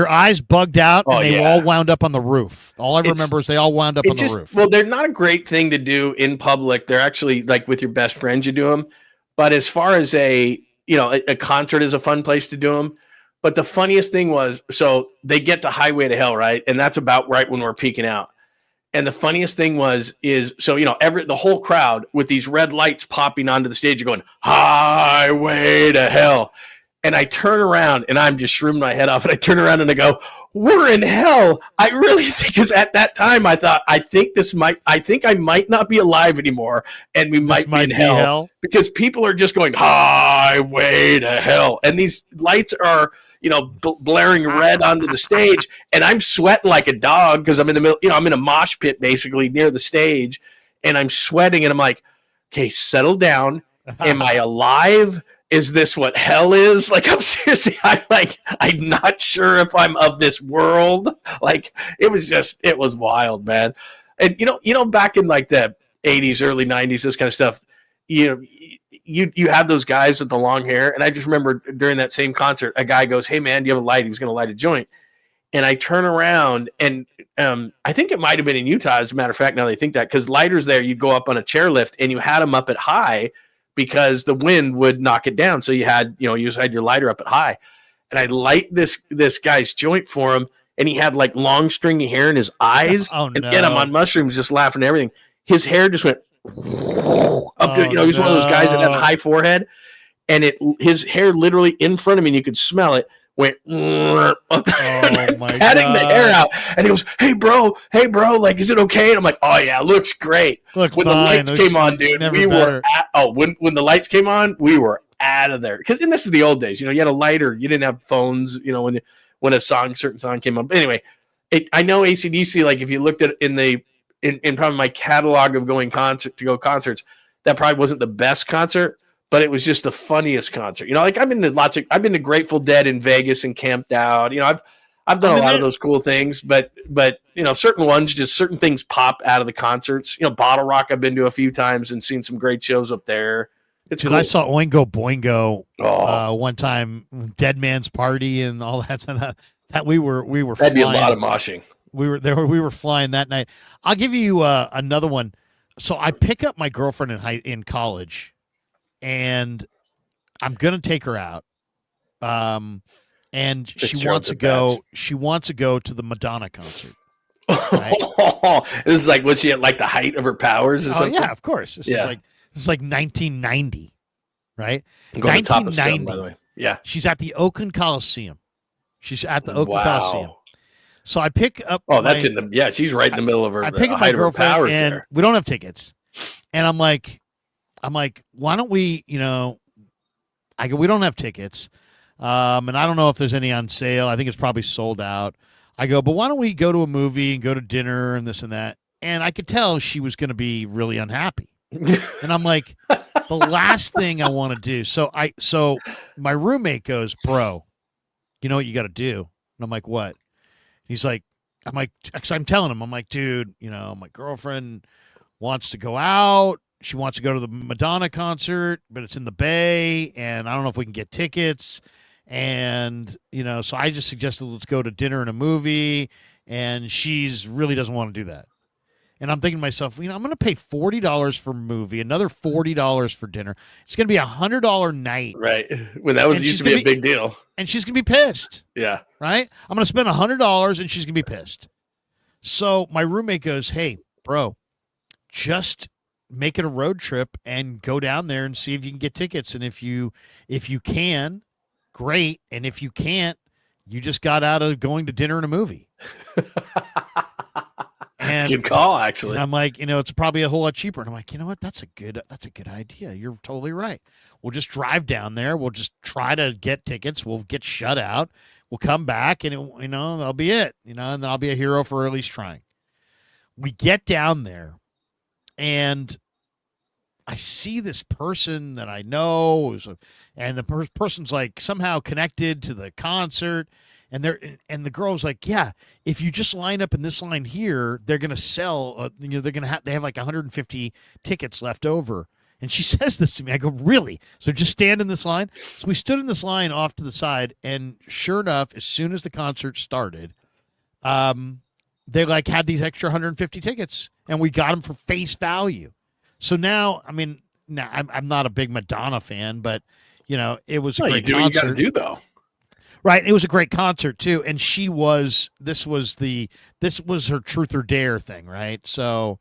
eyes bugged out, and they all wound up on the roof. All I remember is they all wound up on the roof. Well, they're not a great thing to do in public. They're actually like with your best friends, you do them. But as far as a concert is a fun place to do them. But the funniest thing was, so they get to Highway to Hell, right? And that's about right when we're peeking out. And the funniest thing the whole crowd with these red lights popping onto the stage are going, Highway to Hell. And I turn around and I'm just shrooming my head off. And I turn around and I go, we're in hell. I really think, because at that time I thought, I think I might not be alive anymore. And we might be in hell. Because people are just going, Highway to Hell. And these lights are, blaring red onto the stage, and I'm sweating like a dog because I'm in the middle, I'm in a mosh pit basically near the stage, and I'm sweating, and I'm like, okay, settle down. Am I alive? Is this what hell is? Like, I'm not sure if I'm of this world. Like, it was wild, man. And back in like the 80s, early 90s, this kind of stuff, you had those guys with the long hair. And I just remember during that same concert, a guy goes, hey, man, do you have a light? He was going to light a joint. And I turn around, and I think it might have been in Utah, as a matter of fact, now they think that, because lighters there, you'd go up on a chairlift, and you had them up at high because the wind would knock it down. So you had your lighter up at high. And I light this guy's joint for him, and he had like long stringy hair in his eyes. Oh, no. And again, I'm on mushrooms, just laughing at everything. His hair just went up to, he's one of those guys that had a high forehead, and his hair literally in front of me, and you could smell it, went patting the hair out, and he goes, hey bro, like, is it okay? And I'm like, oh yeah, looks great. When the lights came on, dude, we were when the lights came on, we were out of there. And this is the old days, you had a lighter, you didn't have phones, when a certain song came on. But anyway, I know AC/DC, like, if you looked at it in probably my catalog of concerts, that probably wasn't the best concert, but it was just the funniest concert. Like, I've been to Grateful Dead in Vegas and camped out. I've done a lot of those cool things, but certain ones, just certain things pop out of the concerts. Bottle Rock, I've been to a few times and seen some great shows up there. It's cool. I saw Oingo Boingo one time, Dead Man's Party and all that. That we were that'd be a lot of moshing. We were flying that night. I'll give you another one. So I pick up my girlfriend in college, and I'm gonna take her out. And she wants to go. She wants to go to the Madonna concert. Right? This is like, was she at like the height of her powers or something? Yeah, of course. This is like 1990, right? I'm going 1990. By the way. Yeah, she's at the Oakland Coliseum. She's at the Oakland Coliseum. So I pick up. That's she's right in the middle of her. I pick up my girlfriend, and there. We don't have tickets. And I'm like, why don't we? I go, we don't have tickets, and I don't know if there's any on sale. I think it's probably sold out. I go, but why don't we go to a movie and go to dinner and this and that? And I could tell she was going to be really unhappy. And I'm like, the last thing I want to do. So my roommate goes, bro, you know what you got to do? And I'm like, what? He's like, because I'm telling him, I'm like, dude, my girlfriend wants to go out. She wants to go to the Madonna concert, but it's in the Bay, and I don't know if we can get tickets. And, so I just suggested let's go to dinner and a movie, and she's really doesn't want to do that. And I'm thinking to myself, I'm going to pay $40 for a movie, another $40 for dinner. It's going to be $100 night. Right. When that used to be a big deal. And she's going to be pissed. Yeah. Right? I'm going to spend $100 and she's going to be pissed. So my roommate goes, hey, bro, just make it a road trip and go down there and see if you can get tickets. And if you can, great. And if you can't, you just got out of going to dinner and a movie. That's a good call, actually. And I'm like, it's probably a whole lot cheaper. And I'm like, you know what? That's a good idea. You're totally right. We'll just drive down there. We'll just try to get tickets. We'll get shut out. We'll come back, and that'll be it. And then I'll be a hero for at least trying. We get down there, and I see this person that I know, and the person's like somehow connected to the concert. And the girl's like, yeah, if you just line up in this line here, they're gonna sell. They have like 150 tickets left over. And she says this to me. I go, really? So just stand in this line. So we stood in this line off to the side, and sure enough, as soon as the concert started, they like had these extra 150 tickets, and we got them for face value. So now, I mean, now I'm not a big Madonna fan, but it was a great concert. You got to do though. Right, it was a great concert too, and this was her truth or dare thing, right? So,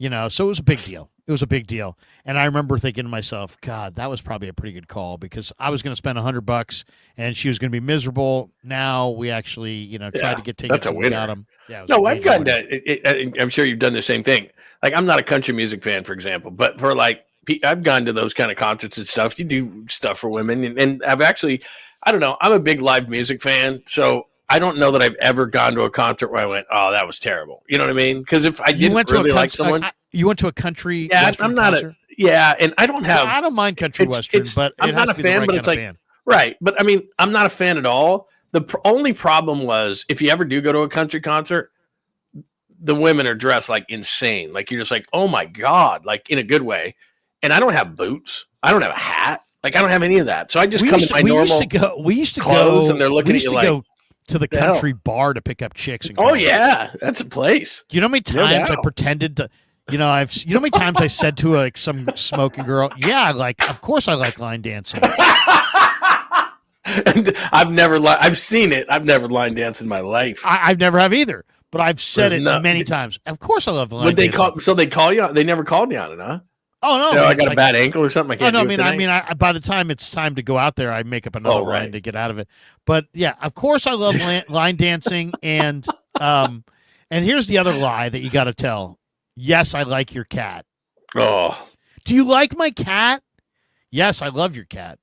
so it was a big deal. It was a big deal, and I remember thinking to myself, God, that was probably a pretty good call because I was going to spend $100, and she was going to be miserable. Now we actually, tried to get tickets. That's a winner. We got them. Yeah, no, I've gotten to. I'm sure you've done the same thing. Like, I'm not a country music fan, for example, but for I've gone to those kind of concerts and stuff. You do stuff for women, and I've actually. I don't know. I'm a big live music fan, so I don't know that I've ever gone to a concert where I went, "Oh, that was terrible." You know what I mean? Because if I didn't really like someone, you went to a country. Yeah, Western I'm not concert? and I don't have. I don't mind country Western, but I'm not a fan. But it's like right. But I mean, I'm not a fan at all. The only problem was if you ever do go to a country concert, the women are dressed like insane. Like you're just like, oh my god, like in a good way. And I don't have boots. I don't have a hat. Like I don't have any of that, so I just come in my normal. We used to clothes, go, and they're looking at you like go to the country bar to pick up chicks. And oh yeah, that's a place. Do you know how many times I pretended to? You know how many times I said to some smoking girl, "Yeah, of course I like line dancing." And I've seen it. I've never line danced in my life. I've never have either, but I've said it many times. Of course I love line dancing. So they call you? They never called me on it, huh? Oh no! I got a bad ankle or something. I can't. I by the time it's time to go out there, I make up another line to get out of it. But yeah, of course, I love line dancing, and here's the other lie that you got to tell. Yes, I like your cat. Oh, do you like my cat? Yes, I love your cat.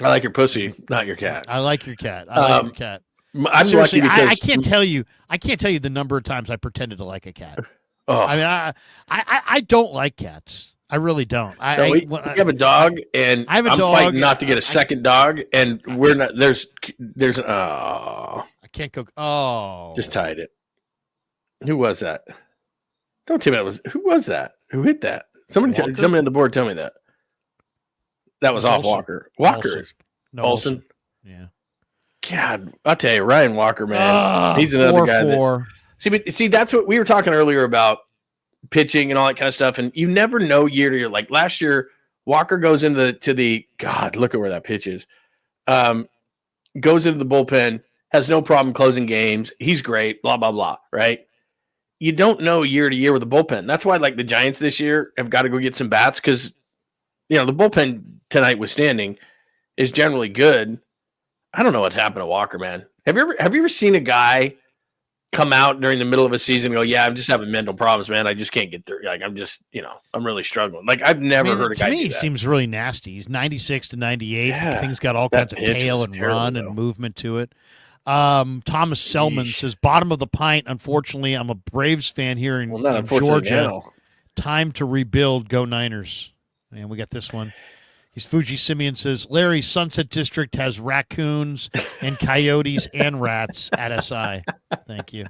I like your pussy, not your cat. I like your cat. I like your cat. I'm Seriously, lucky because I can't tell you. I can't tell you the number of times I pretended to like a cat. Oh. I mean, I don't like cats. I really don't. We have a dog, and I'm fighting not to get a second dog, and we're not. There's. I can't go. Oh, just tied it. Who was that? Don't tell me that was. Who was that? Who hit that? Somebody on the board tell me that. That was off Walker. Walker. Olsen. Yeah. God, I'll tell you, Ryan Walker, man. He's another guy. See, that's what we were talking earlier about. Pitching and all that kind of stuff, and you never know year to year. Like last year, Walker goes into the God, look at where that pitch is. Goes into the bullpen, has no problem closing games. He's great, blah, blah, blah, right? You don't know year to year with the bullpen. That's why the Giants this year have got to go get some bats because the bullpen tonight withstanding is generally good. I don't know what's happened to Walker, man. Have you ever seen a guy come out during the middle of a season and go, yeah, I'm just having mental problems, man. I just can't get through. Like, I'm just, I'm really struggling. Like, I've never heard a guy do that. To me, he seems really nasty. He's 96 to 98. Yeah, thing's got all kinds of tail and run and movement to it. Thomas Selman says, bottom of the pint. Unfortunately, I'm a Braves fan here in Georgia. Now. Time to rebuild. Go Niners. And we got this one. He's Fuji Simeon says, Larry, Sunset District has raccoons and coyotes and rats at SI. Thank you.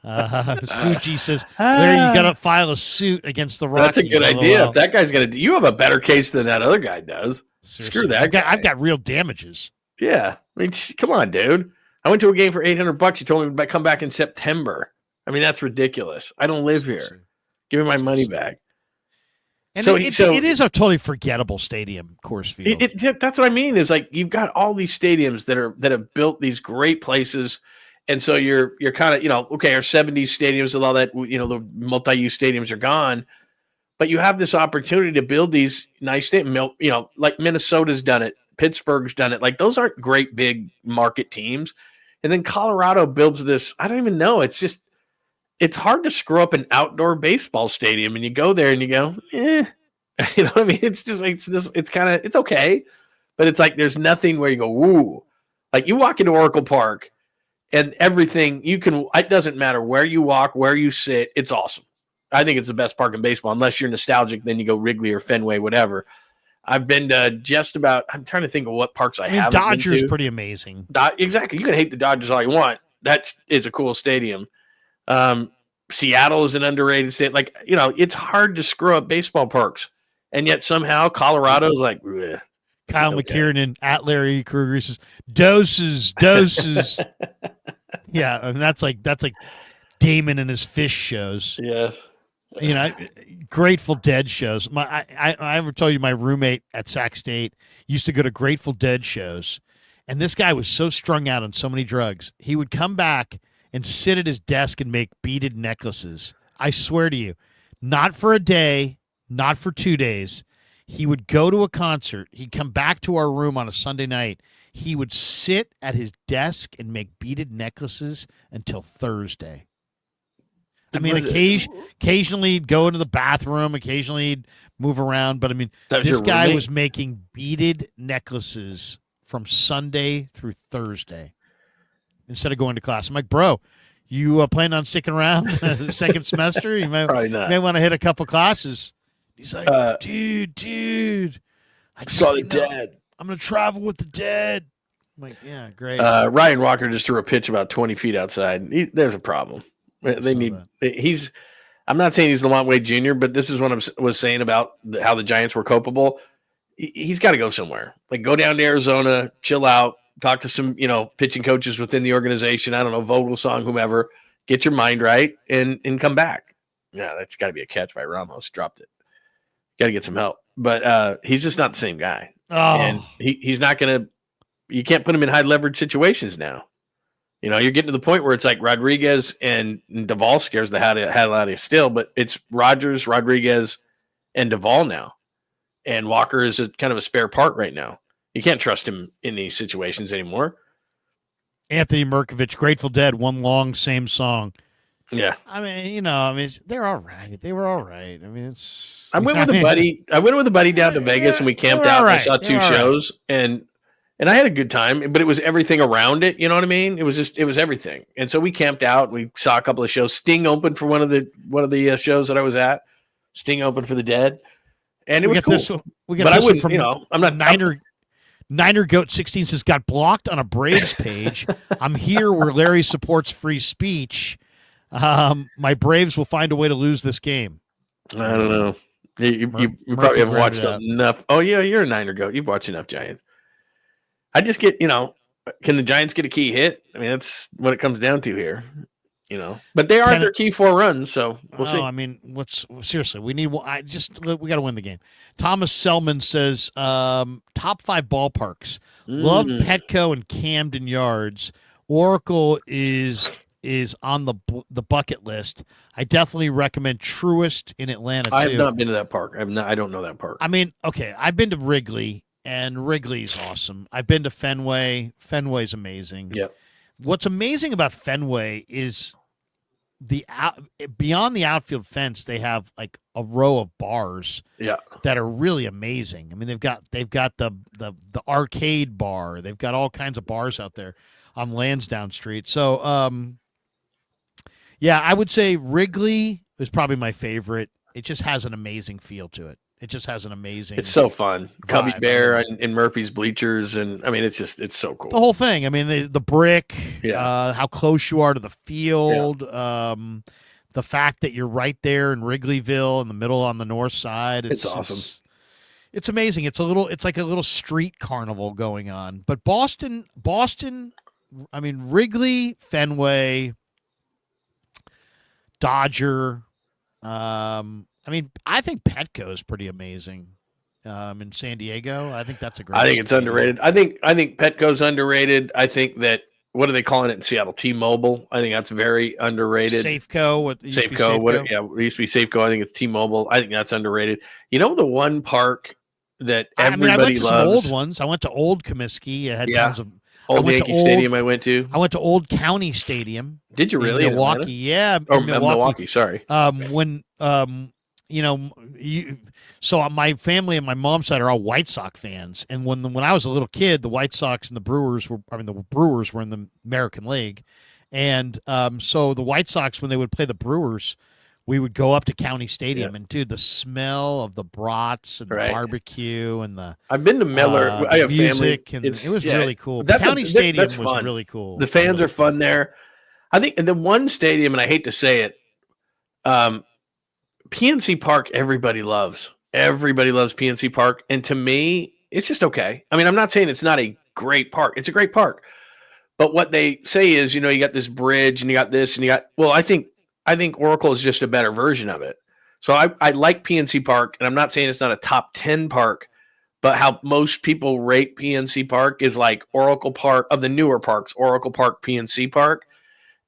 Fuji says, Larry, you got to file a suit against the Rockies. That's a good idea. If that guy's going to, you have a better case than that other guy does. Seriously, Screw that guy. I've got real damages. Yeah. I mean, come on, dude. I went to a game for $800. You told me to come back in September. I mean, that's ridiculous. I don't live here. Give me my money back. And it is a totally forgettable stadium, Coors Field. That's what I mean. Is like you've got all these stadiums that have built these great places, and so you're kind of okay. Our '70s stadiums and all that, the multi-use stadiums are gone, but you have this opportunity to build these nice stadiums. Like Minnesota's done it, Pittsburgh's done it. Like those aren't great big market teams, and then Colorado builds this. I don't even know. It's just. It's hard to screw up an outdoor baseball stadium, and you go there and you go, you know what I mean? It's just like it's okay, but it's like there's nothing where you go, ooh, like you walk into Oracle Park, and everything you can. It doesn't matter where you walk, where you sit. It's awesome. I think it's the best park in baseball. Unless you're nostalgic, then you go Wrigley or Fenway, whatever. I've been to just about. I'm trying to think of what parks I haven't Dodgers been to. pretty amazing. Exactly. You can hate the Dodgers all you want. That is a cool stadium. Seattle is an underrated state. Like, it's hard to screw up baseball parks, and yet somehow Colorado is like. Kyle McKiernan at Larry Krueger says doses. Yeah, and that's like Damon and his fish shows. Yes. Grateful Dead shows. I ever told you my roommate at Sac State used to go to Grateful Dead shows, and this guy was so strung out on so many drugs, he would come back and sit at his desk and make beaded necklaces. I swear to you, not for a day, not for 2 days. He would go to a concert. He'd come back to our room on a Sunday night. He would sit at his desk and make beaded necklaces until Thursday. I mean, occasionally he'd go into the bathroom. Occasionally he'd move around. But, I mean, this guy was making beaded necklaces from Sunday through Thursday instead of going to class. I'm like, bro, you plan on sticking around the second semester? You might want to hit a couple classes. He's like, dude, I saw the dead. I'm going to travel with the dead. I'm like, yeah, great. Ryan Walker just threw a pitch about 20 feet outside. There's a problem. I'm not saying he's Lamont Wade Jr., but this is what I was saying about how the Giants were culpable. He's got to go somewhere. Like, go down to Arizona, chill out, talk to some, pitching coaches within the organization. I don't know, Vogelsong, whomever. Get your mind right and come back. Yeah, that's got to be a catch by Ramos. Dropped it. Got to get some help. But he's just not the same guy. Oh. And he's not going to – you can't put him in high leverage situations now. You're getting to the point where it's like Rodriguez and Duvall scares the hell out of you still, but it's Rogers, Rodriguez, and Duvall now. And Walker is kind of a spare part right now. You can't trust him in these situations anymore. Anthony Merkovich, Grateful Dead, one long same song. Yeah. I mean, they're all right. They were all right. I mean, it's. I went with a buddy down to Vegas and we camped out. Right. I saw two shows and I had a good time, but it was everything around it. You know what I mean? It was everything. And so we camped out. We saw a couple of shows. Sting opened for one of the shows that I was at. Sting opened for the Dead, and it was cool. We got this one from I'm not Niner Goat 16 says got blocked on a Braves page. I'm here where Larry supports free speech. My Braves will find a way to lose this game. I don't know. You probably haven't watched enough. Oh yeah, you're a Niner Goat. You've watched enough Giants. I just get, can the Giants get a key hit? I mean, that's what it comes down to here, But they are their key 4 runs, so we'll see. I mean, seriously? We need. We got to win the game. Thomas Selman says top 5 ballparks. Love Petco and Camden Yards. Oracle is on the bucket list. I definitely recommend Truist in Atlanta too. I have not been to that park. I don't know that park. I mean, okay, I've been to Wrigley. And Wrigley's awesome. I've been to Fenway. Fenway's amazing. Yep. What's amazing about Fenway is beyond the outfield fence, they have like a row of bars that are really amazing. I mean, they've got the arcade bar. They've got all kinds of bars out there on Lansdowne Street. So, I would say Wrigley is probably my favorite. It just has an amazing feel to it. It just has an amazing. It's so fun. Cubby Bear in Murphy's bleachers, and I mean, it's so cool. The whole thing. I mean, the brick. How close you are to the field. The fact that you're right there in Wrigleyville in the middle on the north side. It's awesome. It's amazing. It's like a little street carnival going on. But Boston. I mean, Wrigley, Fenway, Dodger. I mean, I think Petco is pretty amazing in San Diego. I think that's a great. I think it's underrated. I think Petco's underrated. I think that what are they calling it in Seattle? T-Mobile. I think that's very underrated. Safeco. It used to be Safeco. I think it's T-Mobile. I think that's underrated. The one park that everybody I went to loves. Some old ones. I went to Old Comiskey. It had tons of. Old Yankee Stadium I went to. I went to Old County Stadium. Did you really? In Milwaukee. Yeah. Milwaukee. Sorry. So my family and my mom's side are all White Sox fans, and when I was a little kid, the White Sox and the Brewers were in the American League, and so the White Sox, when they would play the Brewers, we would go up to County Stadium, and dude, the smell of the brats and the barbecue and the I've been to Miller. I have music, family. and it was really cool. That's County Stadium was fun. Really cool. The fans are fun there. I think the one stadium, and I hate to say it, PNC Park, everybody loves. Everybody loves PNC Park, and to me, it's just okay. I mean, I'm not saying it's not a great park. It's a great park. But what they say is, you got this bridge and you got this and you got, well, I think Oracle is just a better version of it. So I like PNC Park, and I'm not saying it's not a top 10 park, but how most people rate PNC Park is like Oracle Park of the newer parks, Oracle Park, PNC Park.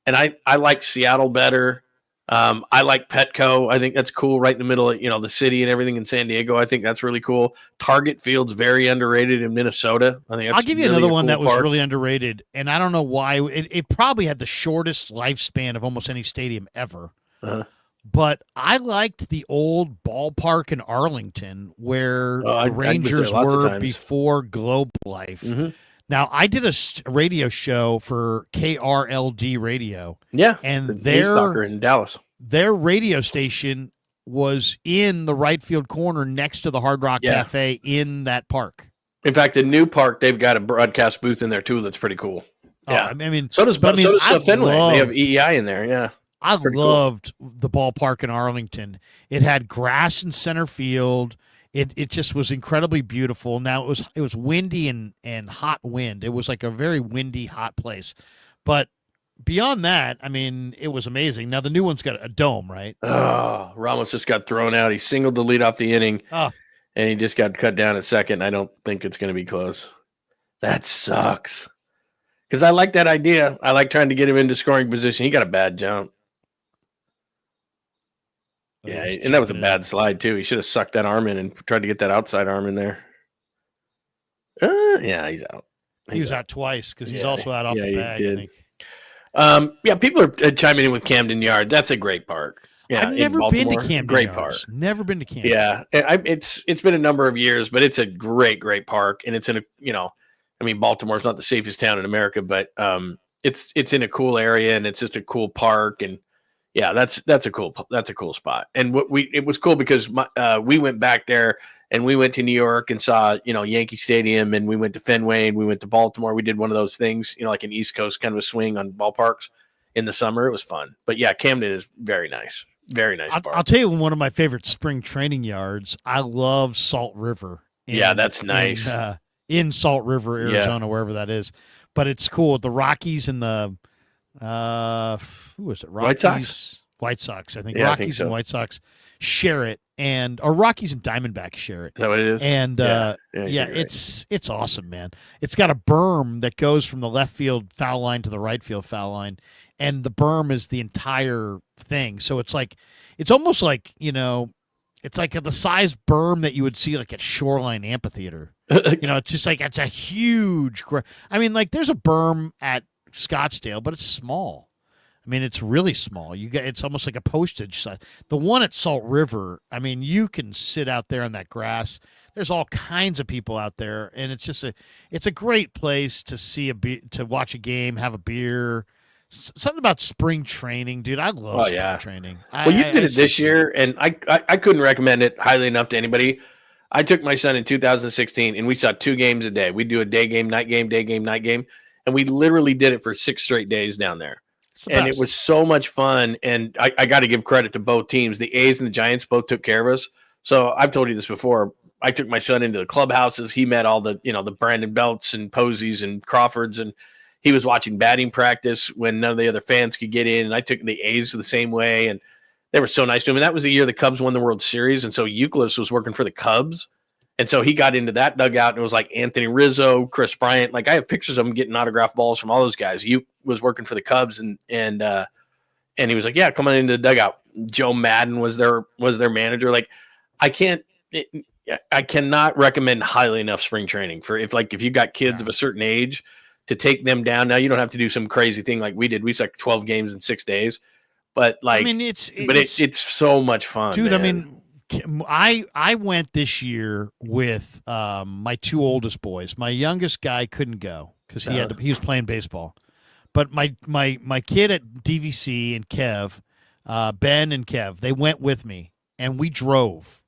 And I like Seattle better. I like Petco. I think that's cool, right in the middle of the city and everything in San Diego. I think that's really cool. Target Field's very underrated in Minnesota. I think that's I'll give you really another one cool that was park. really underrated, and I don't know why. It probably had the shortest lifespan of almost any stadium ever. Uh-huh. But I liked the old ballpark in Arlington where the Rangers were before Globe Life. Mm-hmm. Now, I did a radio show for KRLD Radio. Yeah, and their in Dallas. Their radio station was in the right field corner next to the Hard Rock Cafe in that park. In fact, the new park, they've got a broadcast booth in there too that's pretty cool. Yeah, I mean, so does Fenway. They have EEI in there. Yeah, I loved the ballpark in Arlington. It had grass in center field. It just was incredibly beautiful. Now it was windy and hot wind. It was like a very windy, hot place. But beyond that, I mean, it was amazing. Now the new one's got a dome, right? Oh, Ramos just got thrown out. He singled the lead off the inning, and he just got cut down at second. I don't think it's going to be close. That sucks. Because I like that idea. I like trying to get him into scoring position. He got a bad jump. Yeah, and that was a bad slide, too. He should have sucked that arm in and tried to get that outside arm in there. Yeah, he's out. He was out twice because he's also out off the bag, I think. People are chiming in with Camden Yard. That's a great park. Yeah, I've never been to Camden Great Yards. park. Never been to Camden. Yeah, it's been a number of years, but it's a great park, and it's in a Baltimore's not the safest town in America, but it's in a cool area, and it's just a cool park, and yeah, that's a cool spot. And it was cool because we went back there and we went to New York and saw Yankee Stadium, and we went to Fenway and we went to Baltimore. We did one of those things, like an East Coast kind of a swing on ballparks in the summer. It was fun. But yeah, Camden is very nice. Very nice park. I'll tell you one of my favorite spring training yards. I love Salt River. That's nice. In Salt River, Arizona, wherever that is. But it's cool. The Rockies and the who is it? Rockies, White Sox. I think Rockies I think so. And White Sox share it, or Rockies and Diamondbacks share it. Is that what it is? And it's awesome, man. It's got a berm that goes from the left field foul line to the right field foul line, and the berm is the entire thing. So it's almost like it's like the size berm that you would see like at Shoreline Amphitheater. It's just like it's a huge. I mean, like there's a berm at Scottsdale, but it's small. I mean, it's really small. It's almost like a postage size. The one at Salt River, I mean, you can sit out there on that grass. There's all kinds of people out there, and it's a great place to to watch a game, have a beer. Something about spring training, dude. I love spring training. Well, you did it this year, and I couldn't recommend it highly enough to anybody. I took my son in 2016, and we saw 2 games a day. We'd do a day game, night game, day game, night game. And we literally did it for 6 straight days down there. And it was so much fun. And I got to give credit to both teams. The A's and the Giants both took care of us. So I've told you this before. I took my son into the clubhouses. He met all the, the Brandon Belts and Posies and Crawfords. And he was watching batting practice when none of the other fans could get in. And I took the A's the same way. And they were so nice to him. And that was the year the Cubs won the World Series. And so Euclid was working for the Cubs. And so he got into that dugout, and it was like Anthony Rizzo, Chris Bryant. Like I have pictures of him getting autographed balls from all those guys. He was working for the Cubs, and he was like, "Yeah, come on into the dugout." Joe Madden was their manager. Like I cannot recommend highly enough spring training for if you got kids of a certain age to take them down. Now you don't have to do some crazy thing like we did. We saw 12 games in 6 days, but it's so much fun, dude. Man. I mean. I went this year with my 2 oldest boys. My youngest guy couldn't go because he was playing baseball. But my kid at DVC and Kev, Ben and Kev, they went with me, and we drove.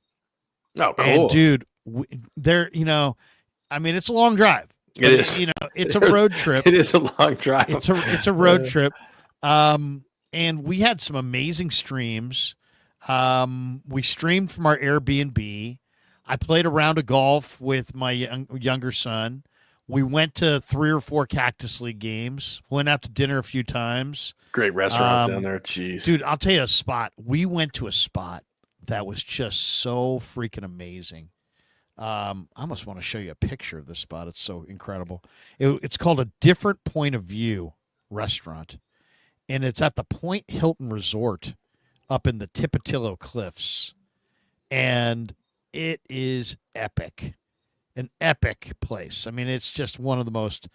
Oh, cool. And dude, I mean, it's a long drive. It is. It's a road trip. It is a long drive. It's a road trip. And we had some amazing streams. We streamed from our Airbnb. I played a round of golf with my younger son. We went to 3 or 4 Cactus League games. Went out to dinner a few times. Great restaurants down there. Jeez. Dude, I'll tell you a spot. We went to a spot that was just so freaking amazing. I almost want to show you a picture of this spot. It's so incredible. It's called a Different Point of View restaurant, and it's at the Point Hilton Resort up in the Tipatillo Cliffs, and it is epic. An epic place. I mean, it's just one of the most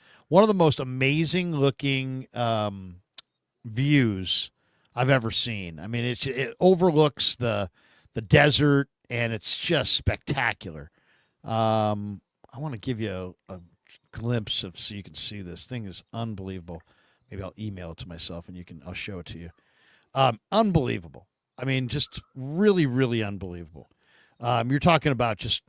amazing looking views I've ever seen. I mean, it overlooks the desert, and it's just spectacular. I want to give you a glimpse of so you can see this thing is unbelievable. Maybe I'll email it to myself and I'll show it to you. Unbelievable. I mean, just really, really unbelievable. You're talking about just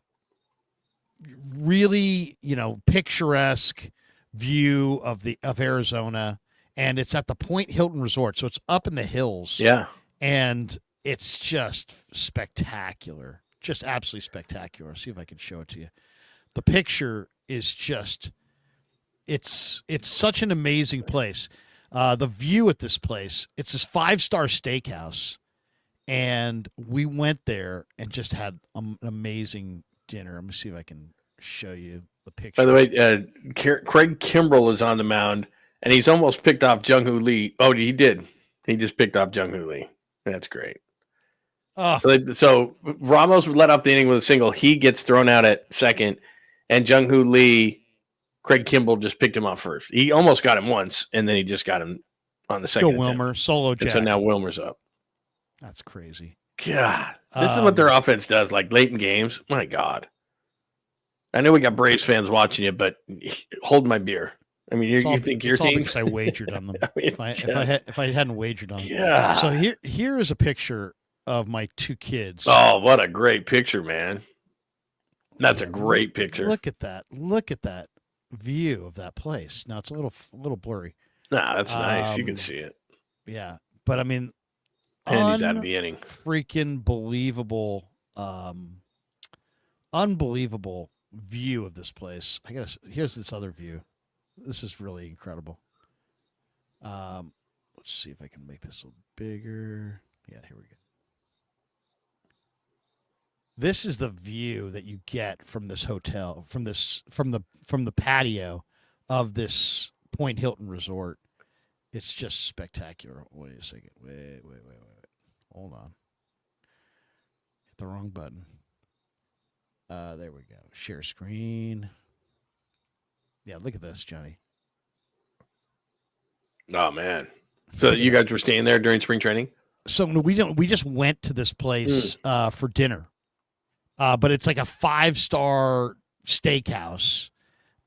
really, picturesque view of Arizona, and it's at the Point Hilton Resort, so it's up in the hills. Yeah, and it's just spectacular, just absolutely spectacular. I'll see if I can show it to you. The picture is just, it's such an amazing place. The view at this place, it's this 5-star steakhouse, and we went there and just had an amazing dinner. Let me see if I can show you the picture. By the way, Craig Kimbrell is on the mound, and he's almost picked off Jung-Hoo Lee. Oh, he did. He just picked off Jung-Hoo Lee. That's great. So Ramos would let off the inning with a single. He gets thrown out at second, and Jung-Hoo Lee, Craig Kimbrell just picked him off first. He almost got him once, and then he just got him on the second. Go Wilmer, solo jack. And so now Wilmer's up. That's crazy. God, this is what their offense does, like late in games. My God. I know we got Braves fans watching you, but hold my beer. I mean, you think your team? Because I wagered on them. I mean, if I hadn't wagered on them. Yeah. So here is a picture of my 2 kids. Oh, what a great picture, man. That's a great picture. Look at that. Look at that view of that place. Now it's a little blurry. Nah, that's nice. You can see it. Yeah. But I mean, Penalties out of the inning. Freaking believable, unbelievable view of this place. Here's this other view. This is really incredible. Let's see if I can make this a little bigger. Yeah, here we go. This is the view that you get from this hotel, from the patio of this Point Hilton Resort. It's just spectacular. Wait a second. Wait. Hold on. Hit the wrong button. There we go. Share screen. Yeah, look at this, Johnny. Oh man! So you guys were staying there during spring training? So we just went to this place for dinner, but it's like a 5-star steakhouse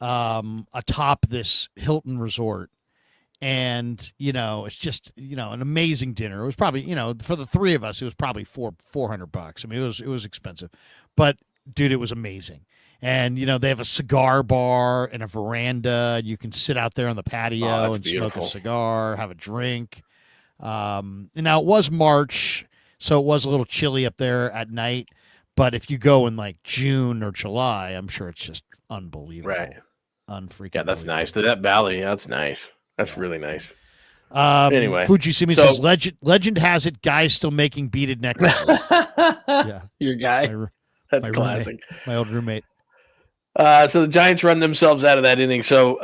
atop this Hilton Resort, and it's just an amazing dinner. It was probably for the 3 of us, it was probably $400. I mean, it was expensive, but dude, it was amazing. And, they have a cigar bar and a veranda. And you can sit out there on the patio and smoke a cigar, have a drink. And now it was March, so it was a little chilly up there at night. But if you go in like June or July, I'm sure it's just unbelievable. Right. Unfreaking. Yeah, that's nice. To that valley, that's nice. That's really nice. Anyway. Fujisimi says, legend has it, guys still making beaded necklaces. Yeah. Your guy. That's classic. My old roommate. So the Giants run themselves out of that inning. So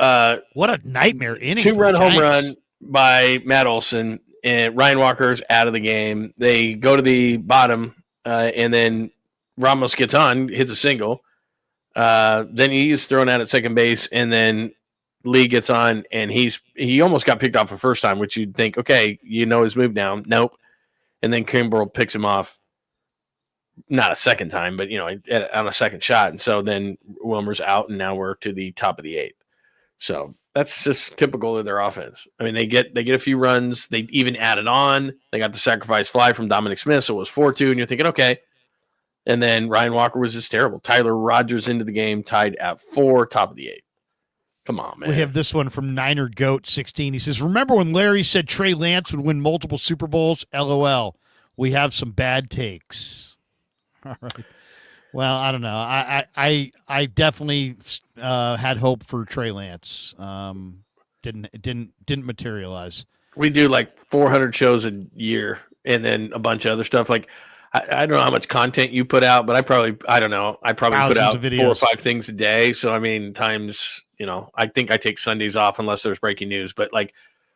what a nightmare inning! 2-run home run by Matt Olson, and Ryan Walker's out of the game. They go to the bottom, and then Ramos gets on, hits a single. Then he's thrown out at second base, and then Lee gets on, and he almost got picked off the first time, which you'd think, okay, his move now. Nope. And then Kimbrell picks him off. Not a second time, but on a second shot, and so then Wilmer's out, and now we're to the top of the 8th. So That's just typical of their offense. I mean, they get a few runs. They even added on. They got the sacrifice fly from Dominic Smith, so it was 4-2, and you're thinking, okay. And then Ryan Walker was just terrible. Tyler Rogers into the game, tied at 4, top of the 8th. Come on, man. We have this one from Niner Goat 16. He says, remember when Larry said Trey Lance would win multiple Super Bowls? LOL. We have some bad takes. All right. Well, I don't know. I definitely had hope for Trey Lance. Didn't materialize. We do like 400 shows a year, and then a bunch of other stuff. Like I don't know how much content you put out, but I probably put out 4 or 5 things a day. So I mean, times I think I take Sundays off unless there's breaking news. But like,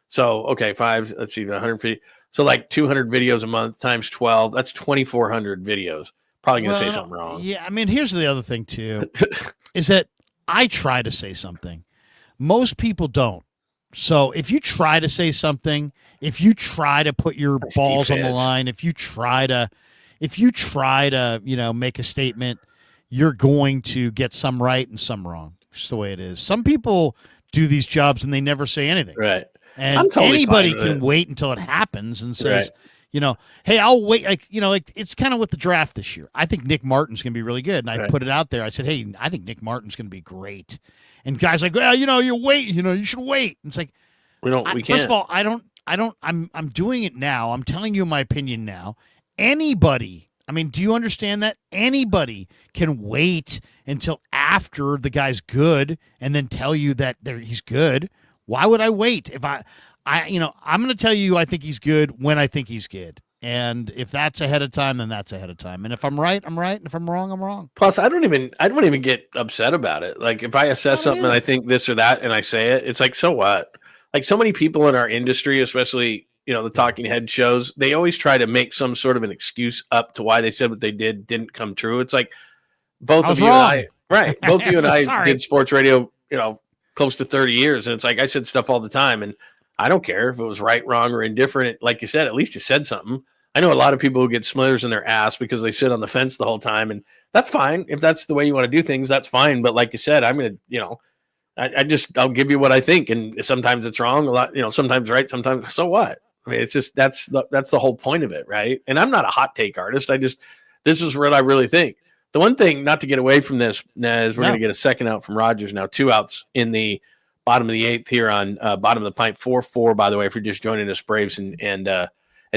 so okay, 5. Let's see, 150. So like 200 videos a month times 12. That's 2,400 videos. Probably going to say something wrong. Yeah, I mean, here's the other thing, too, is that I try to say something. Most people don't. So if you try to say something, if you try to put your balls on the line, if you try to, make a statement, you're going to get some right and some wrong. It's the way it is. Some people do these jobs and they never say anything. Right. And anybody can wait until it happens and says, hey, I'll wait. It's kind of with the draft this year. I think Nick Martin's going to be really good. And I put it out there. I said, hey, I think Nick Martin's going to be great. And guys like, well, you wait. You should wait. And it's like, we can't. First of all, I'm doing it now. I'm telling you my opinion now. Anybody, I mean, do you understand that? Anybody can wait until after the guy's good and then tell you that he's good. Why would I wait? If I'm going to tell you I think he's good when I think he's good. And if that's ahead of time, then that's ahead of time. And if I'm right, I'm right. And if I'm wrong, I'm wrong. Plus, I don't even get upset about it. Like if I assess something and I think this or that and I say it, it's like, so what? Like so many people in our industry, especially, the talking head shows, they always try to make some sort of an excuse up to why they said what they didn't come true. It's like both of you and I did sports radio, close to 30 years. And it's like, I said stuff all the time and I don't care if it was right, wrong, or indifferent. Like you said, at least you said something. I know a lot of people who get smothers in their ass because they sit on the fence the whole time. And that's fine. If that's the way you want to do things, that's fine. But like you said, I'm going to, I'll give you what I think. And sometimes it's wrong a lot, sometimes right, sometimes so what? I mean, it's just, that's the whole point of it. Right. And I'm not a hot take artist. This is what I really think. The one thing, not to get away from this, Nez, we're going to get a second out from Rogers now, 2 outs in the bottom of the 8th here on bottom of the Pint, 4-4, by the way, if you're just joining us, Braves and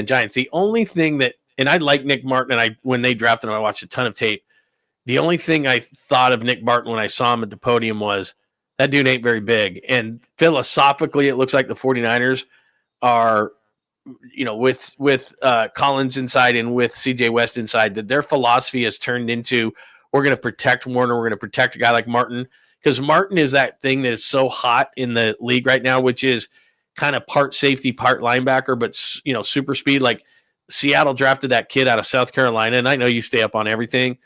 Giants. The only thing that, and I like Nick Martin, and when they drafted him, I watched a ton of tape. The only thing I thought of Nick Martin when I saw him at the podium was that dude ain't very big. And philosophically, it looks like the 49ers are, with Collins inside and with CJ West inside, that their philosophy has turned into, we're going to protect Warner, we're going to protect a guy like Martin. Because Martin is that thing that is so hot in the league right now, which is kind of part safety, part linebacker, but, super speed. Like Seattle drafted that kid out of South Carolina, and I know you stay up on everything.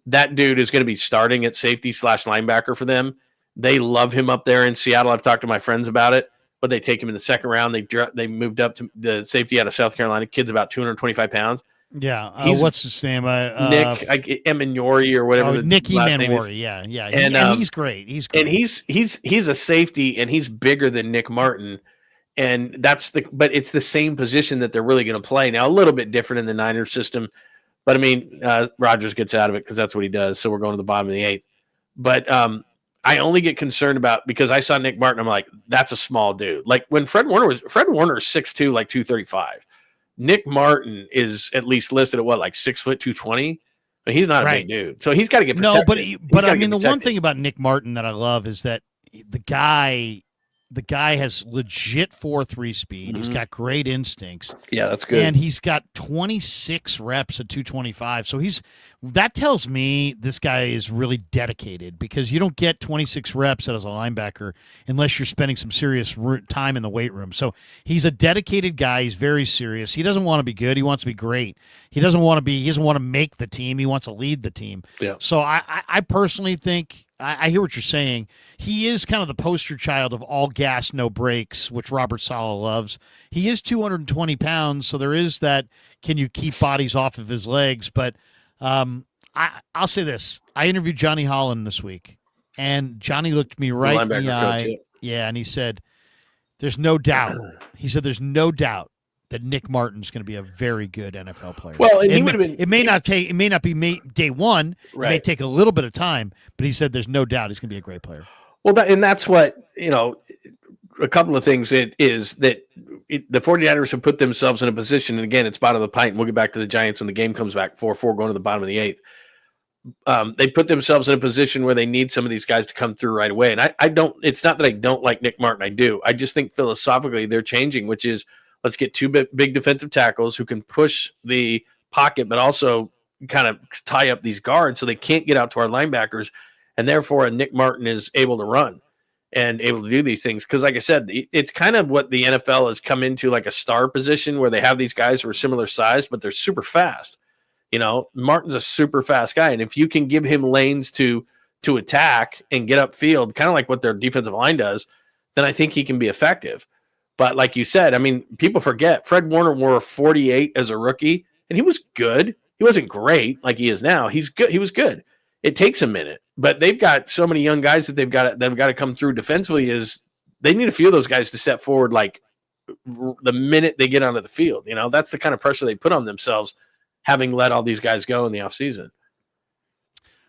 That dude is going to be starting at safety / linebacker for them. They love him up there in Seattle. I've talked to my friends about it, but they take him in the second round. They moved up to the safety out of South Carolina. Kid's about 225 pounds. Yeah, what's his name? Nick Emanori or whatever. Nick Emanori. Yeah. And he's great. He's great. And he's a safety, and he's bigger than Nick Martin. And but it's the same position that they're really going to play now. A little bit different in the Niners system, but I mean, Rodgers gets out of it because that's what he does. So we're going to the bottom of the 8th. But I only get concerned about, because I saw Nick Martin, I'm like, that's a small dude. Like when Fred Warner is 6'2", like 235. Nick Martin is at least listed at like 6 foot 220. But he's not a big dude, so he's got to get protected. No, but I mean, the one thing about Nick Martin that I love is that the guy has legit 4.3 speed. Mm-hmm. He's got great instincts. Yeah, that's good. And he's got 26 reps at 225. So that tells me this guy is really dedicated, because you don't get 26 reps as a linebacker unless you're spending some serious time in the weight room. So he's a dedicated guy. He's very serious. He doesn't want to be good. He wants to be great. He doesn't want to make the team. He wants to lead the team. Yeah. So I personally think, I hear what you're saying. He is kind of the poster child of all gas, no brakes, which Robert Saleh loves. He is 220 pounds, so there is that, can you keep bodies off of his legs? But I'll say this. I interviewed Johnny Holland this week, and Johnny looked me right in the eye. Yeah, and he said, there's no doubt. He said, there's no doubt that Nick Martin's going to be a very good NFL player. Well, and he would have been. It may not be day one. Right. It may take a little bit of time, but he said there's no doubt he's going to be a great player. Well, that's what, a couple of things the 49ers have put themselves in a position, and again, it's bottom of the pint, and we'll get back to the Giants when the game comes back, 4-4 going to the bottom of the eighth. They put themselves in a position where they need some of these guys to come through right away. And I don't, it's not that I don't like Nick Martin. I do. I just think philosophically they're changing, which is let's get two big defensive tackles who can push the pocket, but also kind of tie up these guards so they can't get out to our linebackers. And therefore, Nick Martin is able to run and able to do these things. Because like I said, it's kind of what the NFL has come into, like a star position where they have these guys who are similar size, but they're super fast. Martin's a super fast guy. And if you can give him lanes to attack and get upfield, kind of like what their defensive line does, then I think he can be effective. But like you said, I mean, people forget Fred Warner wore 48 as a rookie, and he was good. He wasn't great like he is now. He's good. He was good. It takes a minute, but they've got so many young guys that they've got to come through defensively. Is they need a few of those guys to step forward like the minute they get onto the field. That's the kind of pressure they put on themselves, having let all these guys go in the offseason.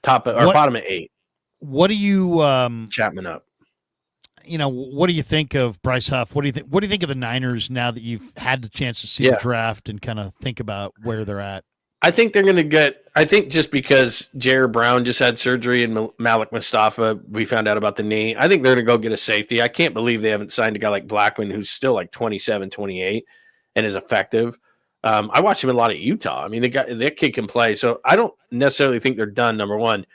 Bottom at 8. What do you Chapman up? What do you think of Bryce Huff? What do you think of the Niners now that you've had the chance to see the draft and kind of think about where they're at? I think they're going to I think just because Jair Brown just had surgery and Malik Mustafa, we found out about the knee. I think they're going to go get a safety. I can't believe they haven't signed a guy like Blackman, who's still like 27, 28 and is effective. I watched him a lot at Utah. I mean, that kid can play. So I don't necessarily think they're done, number one.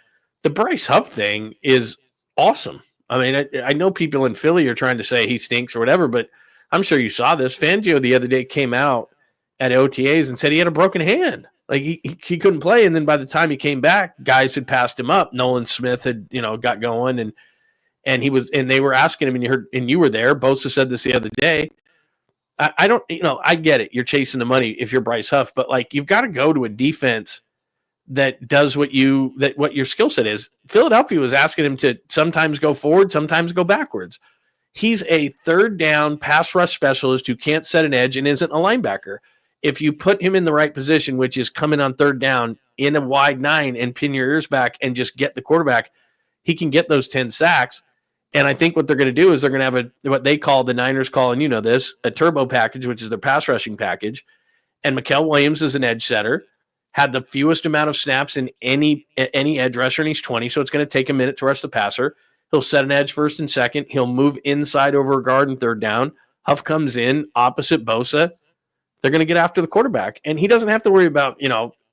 The Bryce Huff thing is awesome. I mean, I know people in Philly are trying to say he stinks or whatever, but I'm sure you saw this. Fangio the other day came out at OTAs and said he had a broken hand. Like he couldn't play. And then by the time he came back, guys had passed him up. Nolan Smith had, got going and they were asking him, and you were there. Bosa said this the other day. I don't, I get it. You're chasing the money if you're Bryce Huff, but like you've got to go to a defense that does what your skill set is. Philadelphia was asking him to sometimes go forward, sometimes go backwards. He's a third down pass rush specialist who can't set an edge and isn't a linebacker. If you put him in the right position, which is coming on third down in a wide 9 and pin your ears back and just get the quarterback, he can get those 10 sacks. And I think what they're going to do is they're going to have what they call, the Niners call, and a turbo package, which is their pass rushing package. And Mikael Williams is an edge setter, had the fewest amount of snaps in any edge rusher, and he's 20, so it's going to take a minute to rush the passer. He'll set an edge first and second. He'll move inside over a guard and third down. Huff comes in opposite Bosa. They're going to get after the quarterback, and he doesn't have to worry about,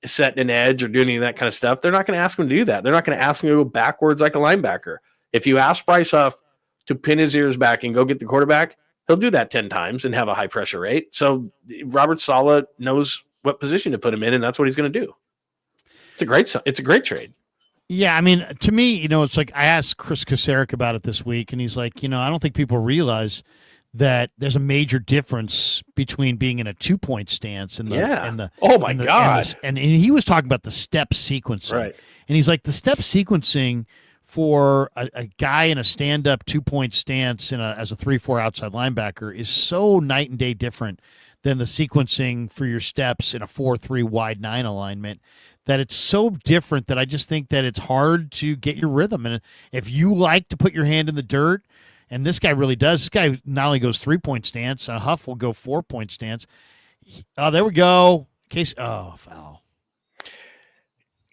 setting an edge or doing any of that kind of stuff. They're not going to ask him to do that. They're not going to ask him to go backwards like a linebacker. If you ask Bryce Huff to pin his ears back and go get the quarterback, he'll do that 10 times and have a high pressure rate. So Robert Saleh knows what position to put him in, and that's what he's going to do. It's a great trade. Yeah, I mean, to me, it's like I asked Chris Kasarik about it this week, and he's like, I don't think people realize that there's a major difference between being in a 2-point stance and the oh my god, and he was talking about the step sequencing, right? And he's like, the step sequencing for a guy in a stand-up 2-point stance as a 3-4 outside linebacker is so night and day different than the sequencing for your steps in a 4-3 wide 9 alignment, that it's so different that I just think that it's hard to get your rhythm. And if you like to put your hand in the dirt, and this guy really does, this guy not only goes 3-point stance, and Huff will go 4-point stance. Oh, there we go. Foul.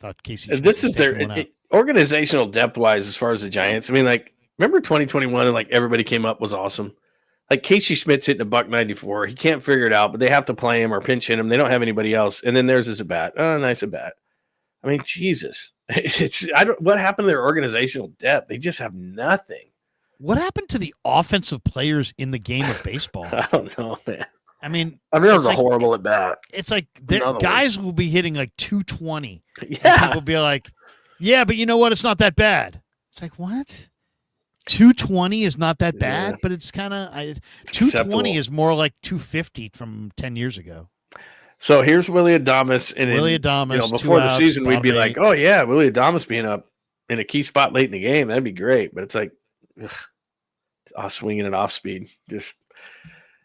Thought Casey. This is their organizational depth-wise as far as the Giants. I mean, like, remember 2021 and like everybody came up was awesome. Like Casey Schmidt's hitting $194. He can't figure it out, but they have to play him or pinch hit him. They don't have anybody else. And then theirs is a bat. Oh, nice a bat. I mean, Jesus. What happened to their organizational depth? They just have nothing. What happened to the offensive players in the game of baseball? I don't know, man. I mean, everyone's horrible at bat. It's like guys will be hitting like 220. Yeah. People be like, yeah, but you know what? It's not that bad. It's like, what? 220 is not that bad, but it's kind of 220 is more like 250 from 10 years ago. So here's Willie Adames. Before the season, we'd be like, oh, yeah, Willie Adames being up in a key spot late in the game. That'd be great. But it's like, ugh. swinging it off speed. Just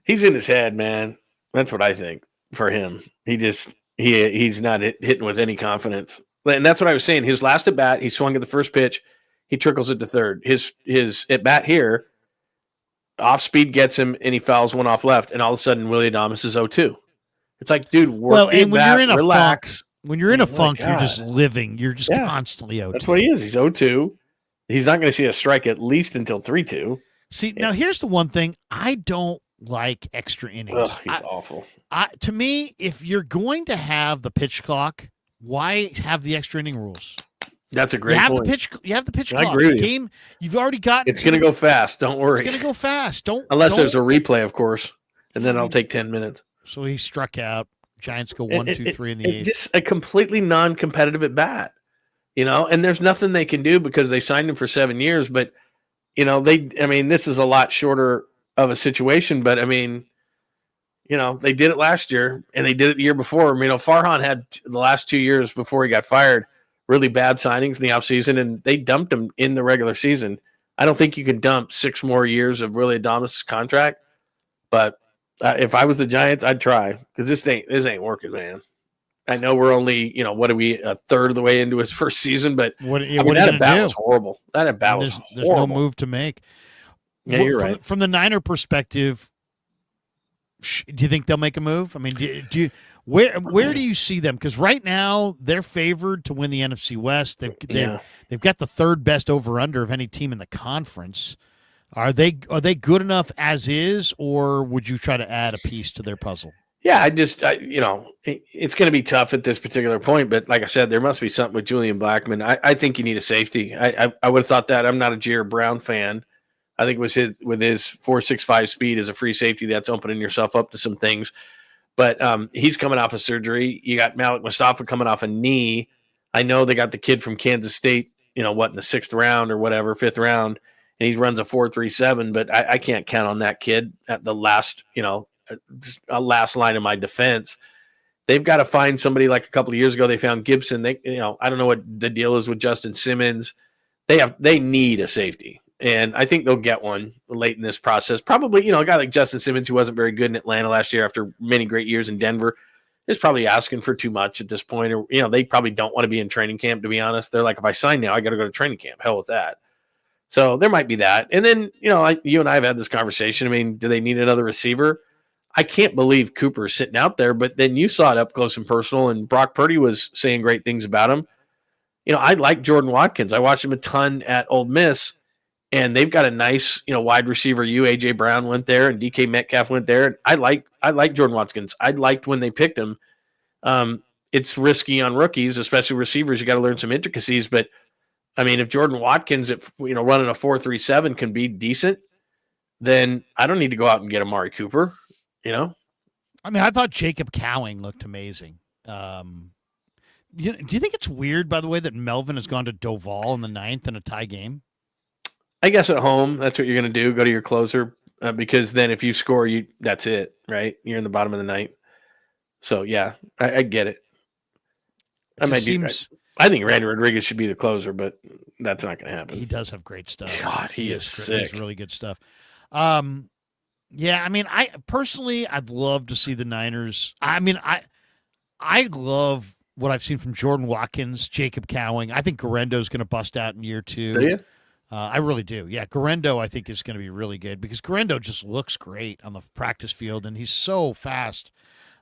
he's in his head, man. That's what I think for him. He's not hitting with any confidence. And that's what I was saying. His last at bat, he swung at the first pitch. He trickles it to third. His at bat here, off speed gets him, and he fouls one off left. And all of a sudden, Willie Adames is 0-2. It's like, dude, and when you're in a relax. funk, when you're in a funk, you're just living. You're just constantly 0-2. That's what he is. He's 0-2. He's not going to see a strike at least until 3-2. See, now here's the one thing I don't like extra innings. He's awful. To me, if you're going to have the pitch clock, why have the extra inning rules? That's a great point. You have the pitch I clock. agree with The game, you've already got. It's going to go fast. Don't worry. It's going to go fast. Unless there's a replay, of course, and then it'll take 10 minutes. So he struck out. Giants go 1-2-3 in the eighth. Just a completely non-competitive at bat, and there's nothing they can do because they signed him for 7 years. But this is a lot shorter of a situation. But they did it last year and they did it the year before. Farhan had the last 2 years before he got fired really bad signings in the offseason, and they dumped him in the regular season. I don't think you can dump 6 more years of Willie Adames' contract, but if I was the Giants, I'd try because this ain't working, man. I know we're only, what are we, a third of the way into his first season, but what that bat was horrible. That at bat was horrible. There's no move to make. Yeah, you're right. From the Niner perspective, do you think they'll make a move? I mean, where do you see them? Because right now they're favored to win the NFC West. They've got the third best over/under of any team in the conference. Are they good enough as is, or would you try to add a piece to their puzzle? Yeah, it's going to be tough at this particular point. But like I said, there must be something with Julian Blackmon. I think you need a safety. I would have thought that. I'm not a Jair Brown fan. I think it was with his 4.65 speed as a free safety, that's opening yourself up to some things. But he's coming off of surgery. You got Malik Mustafa coming off a knee. I know they got the kid from Kansas State, in the 6th round or whatever, 5th round. And he runs a 4.37, but I can't count on that kid at the last, last line of my defense. They've got to find somebody like a couple of years ago. They found Gibson. I don't know what the deal is with Justin Simmons. They need a safety, and I think they'll get one late in this process. Probably, a guy like Justin Simmons, who wasn't very good in Atlanta last year after many great years in Denver, is probably asking for too much at this point. Or, they probably don't want to be in training camp, to be honest. They're like, if I sign now, I got to go to training camp. Hell with that. So there might be that. And then, you and I have had this conversation. I mean, do they need another receiver? I can't believe Cooper is sitting out there, but then you saw it up close and personal, and Brock Purdy was saying great things about him. I like Jordan Watkins. I watched him a ton at Ole Miss, and they've got a nice, wide receiver. A.J. Brown went there, and DK Metcalf went there. And I like Jordan Watkins. I liked when they picked him. It's risky on rookies, especially receivers. You got to learn some intricacies, but I mean, if Jordan Watkins, running a 4.37 can be decent, then I don't need to go out and get Amari Cooper. I mean, I thought 𝐃𝐨𝐿 looked amazing. Do you think it's weird, by the way, that Melvin has gone to Doval in the 9th in a tie game? I guess at home, that's what you're going to do. Go to your closer, because then if you score, that's it, right? You're in the bottom of the 9th. So yeah, I get it. I think Randy Rodriguez should be the closer, but that's not going to happen. He does have great stuff. God, he is sick. He's really good stuff. Yeah, I mean, I'd love to see the Niners. I mean, I love what I've seen from Jordan Watkins, 𝐃𝐨𝐿. I think Guarendo's going to bust out in year 2. Do you? I really do. Yeah, Guarendo I think is going to be really good because Guarendo just looks great on the practice field, and he's so fast.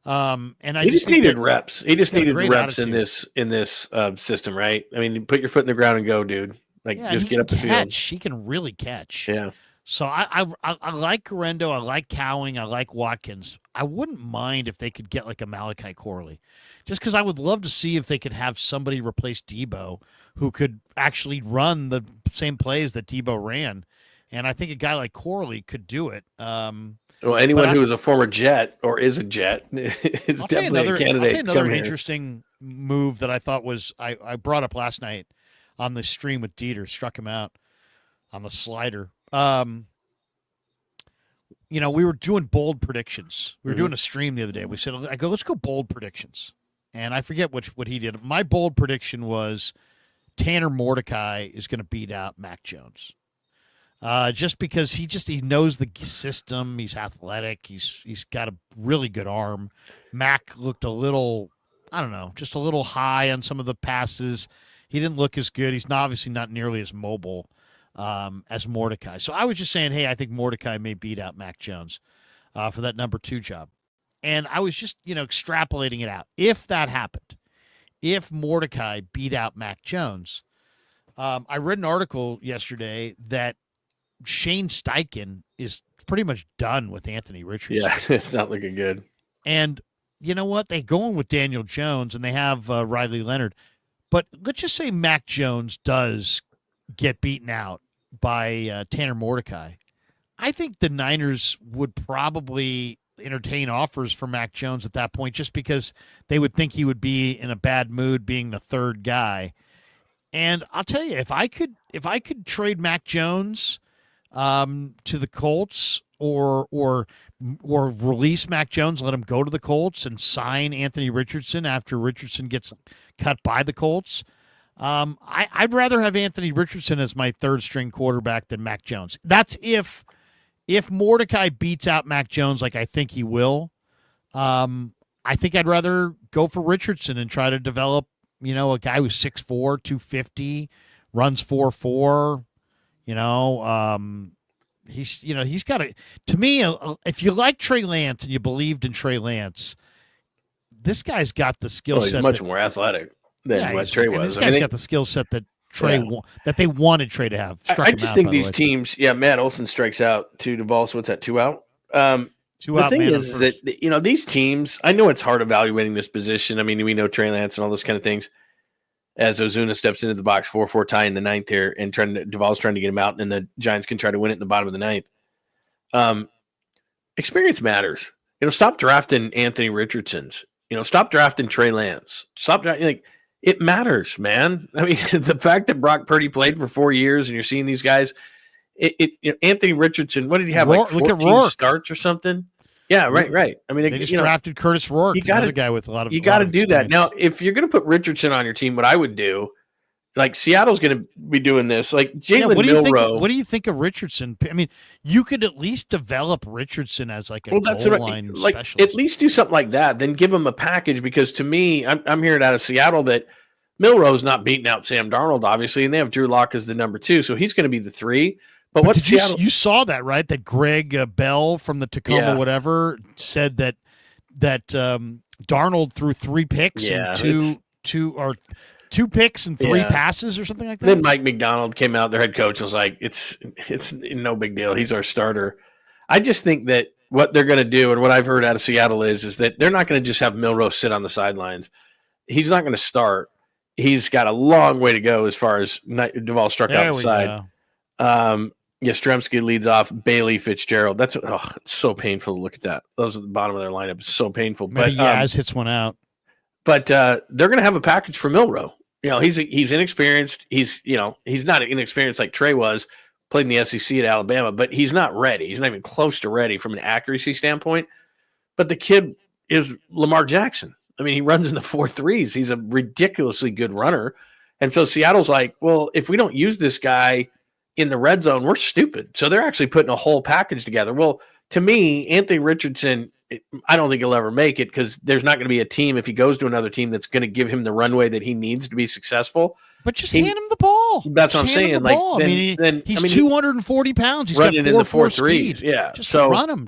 And he just needed reps. He just needed reps attitude. in this system, right? I mean, put your foot in the ground and go, dude. Just get up the field. He can really catch. Yeah. So I like Guarendo. I like 𝐾𝐿. I like Watkins. I wouldn't mind if they could get like a Malachi Corley, just because I would love to see if they could have somebody replace Debo who could actually run the same plays that Debo ran. And I think a guy like Corley could do it. Well, anyone who is a former Jet or is a Jet is definitely a candidate. I'll tell you another interesting move that I thought was I brought up last night on the stream with Dieter, struck him out on the slider. We were doing bold predictions. We were doing a stream the other day. We said, let's go bold predictions. And I forget what he did. My bold prediction was Tanner Mordecai is going to beat out Mac Jones. just because he knows the system. He's athletic. He's got a really good arm. Mac looked a little, I don't know, just a little high on some of the passes. He didn't look as good. He's obviously not nearly as mobile as Mordecai. So I was just saying, hey, I think Mordecai may beat out Mac Jones for that number 2 job. And I was just, extrapolating it out. If that happened, if Mordecai beat out Mac Jones, I read an article yesterday that 𝐮𝐬𝐲𝐭 is pretty much done with Anthony Richardson. Yeah, it's not looking good. And you know what? They're going with Daniel Jones, and they have Riley Leonard. But let's just say Mac Jones does get beaten out by Tanner Mordecai. I think the Niners would probably entertain offers for Mac Jones at that point, just because they would think he would be in a bad mood being the third guy. And I'll tell you, if I could trade Mac Jones to the Colts or release Mac Jones, let him go to the Colts and sign Anthony Richardson after Richardson gets cut by the Colts, I'd rather have Anthony Richardson as my third string quarterback than Mac Jones. That's if Mordecai beats out Mac Jones like I think he will. I think I'd rather go for Richardson and try to develop, a guy who's 6'4", 250, runs 4.4. He's got a. To me, if you like Trey Lance and you believed in Trey Lance, this guy's got the skill set. He's much more athletic than what Trey was. This guy's got the skill set that that they wanted Trey to have. I just think these teams. Yeah, Matt Olson strikes out to Duvall. So what's that? 2 out. 2 out. The thing is that these teams. I know it's hard evaluating this position. I mean, we know Trey Lance and all those kind of things. As Ozuna steps into the box, 4-4 tie in the 9th here, and Duvall's trying to get him out, and the Giants can try to win it in the bottom of the 9th. Experience matters. Stop drafting Anthony Richardsons. Stop drafting Trey Lance. Stop drafting. It matters, man. I mean, the fact that Brock Purdy played for 4 years, and you're seeing these guys. Anthony Richardson. What did he have? Like 14 starts or something. Yeah, right. I mean, they just drafted Curtis Rourke, another guy with a lot of. You got to do that now. If you're going to put Richardson on your team, what I would do, like Seattle's going to be doing this, like Jalen Milroe. What do you think of Richardson? I mean, you could at least develop Richardson as like a goal line specialist. At least do something like that. Then give him a package, because to me, I'm hearing out of Seattle that Milroe's not beating out Sam Darnold, obviously, and they have Drew Lock as the number 2, so he's going to be the 3. But what you saw that, right? That Greg Bell from the Tacoma whatever said that Darnold threw 3 picks and two picks and 3 passes or something like that. Then Mike McDonald came out, their head coach, was like, it's no big deal. He's our starter. I just think that what they're going to do, and what I've heard out of Seattle is that they're not going to just have Milroe sit on the sidelines. He's not going to start. He's got a long way to go as far as Duvall struck out the side. Yastrzemski leads off. Bailey, Fitzgerald. It's so painful to look at that. Those at the bottom of their lineup. It's so painful. Maybe Yaz hits one out. But they're going to have a package for Milroe. He's inexperienced. He's not inexperienced like Trey was. Played in the SEC at Alabama, but he's not ready. He's not even close to ready from an accuracy standpoint. But the kid is Lamar Jackson. I mean, he runs in the 4.3s. He's a ridiculously good runner. And so Seattle's like, well, if we don't use this guy in the red zone, we're stupid. So they're actually putting a whole package together. Well, to me, Anthony Richardson, I don't think he'll ever make it, because there's not going to be a team, if he goes to another team, that's going to give him the runway that he needs to be successful. But just hand him the ball. That's what I'm saying. He's 240 pounds. He's running got in the 4.4 speed. speed. Yeah. Just run him.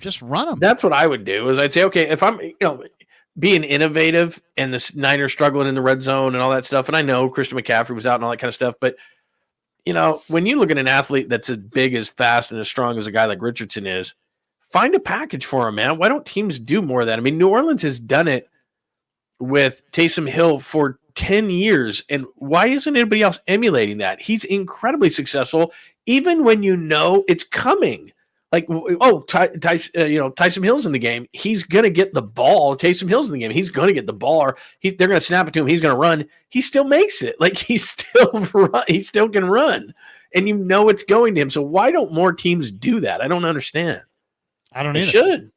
That's what I would do. Is I'd say, okay, if I'm being innovative and the Niners struggling in the red zone and all that stuff, and I know Christian McCaffrey was out and all that kind of stuff, but when you look at an athlete that's as big, as fast, and as strong as a guy like Richardson is, find a package for him, man. Why don't teams do more of that? I mean, New Orleans has done it with Taysom Hill for 10 years, and why isn't anybody else emulating that? He's incredibly successful, even when it's coming. Like, Taysom Hill's in the game. He's going to get the ball. Taysom Hill's in the game. He's going to get the ball. Or they're going to snap it to him. He's going to run. He still makes it. Like, he still can run. And it's going to him. So why don't more teams do that? I don't understand. I don't either. They should.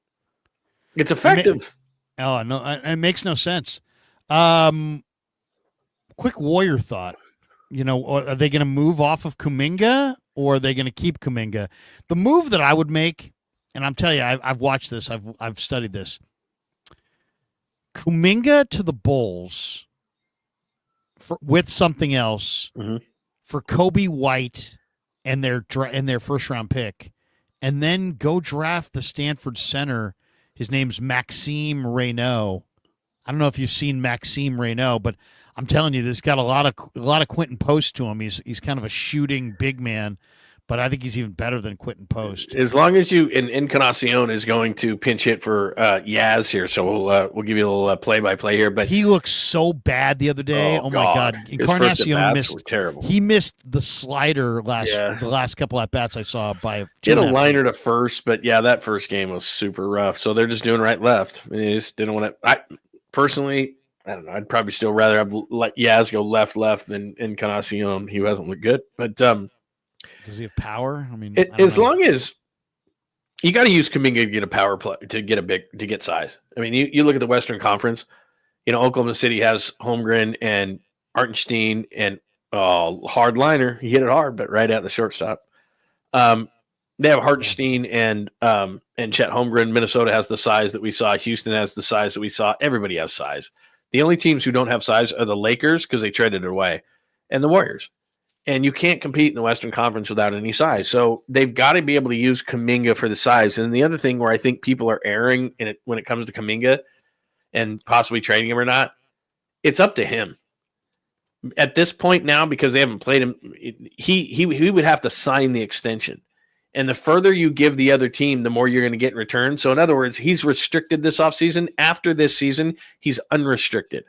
It's effective. It makes no sense. Quick Warrior thought. Are they going to move off of Kuminga or are they going to keep Kuminga? The move that I would make, and I'm telling you, I've watched this, I've studied this. Kuminga to the Bulls with something else for Kobe White and their first round pick, and then go draft the Stanford center. His name's Maxime Reynaud. I don't know if you've seen Maxime Reynaud, but I'm telling you, this got a lot of Quentin Post to him. He's kind of a shooting big man, but I think he's even better than Quentin Post. As long as you Encarnacion is going to pinch hit for Yaz here, so we'll give you a little play-by-play here. But he looked so bad the other day. Oh my God, Encarnacion missed. Terrible. He missed the slider the last couple at bats I saw by. He had a liner to first, but that first game was super rough. So they're just doing right left. I mean, they just didn't want to. Personally, I don't know. I'd probably still rather have let Yaz go left than Encarnacion. He hasn't looked good, but does he have power? I mean, as long as you got to use Kuminga to get a power play to get size. I mean, you look at the Western Conference. Oklahoma City has Holmgren and Artenstein and hard liner. He hit it hard, but right at the shortstop. They have Hartenstein and Chet Holmgren. Minnesota has the size that we saw. Houston has the size that we saw. Everybody has size. The only teams who don't have size are the Lakers because they traded it away, and the Warriors. And you can't compete in the Western Conference without any size. So they've got to be able to use Kuminga for the size. And the other thing where I think people are erring when it comes to Kuminga and possibly trading him or not, it's up to him. At this point now, because they haven't played him, he would have to sign the extension. And the further you give the other team, the more you're going to get in return. So in other words, he's restricted this offseason. After this season, he's unrestricted.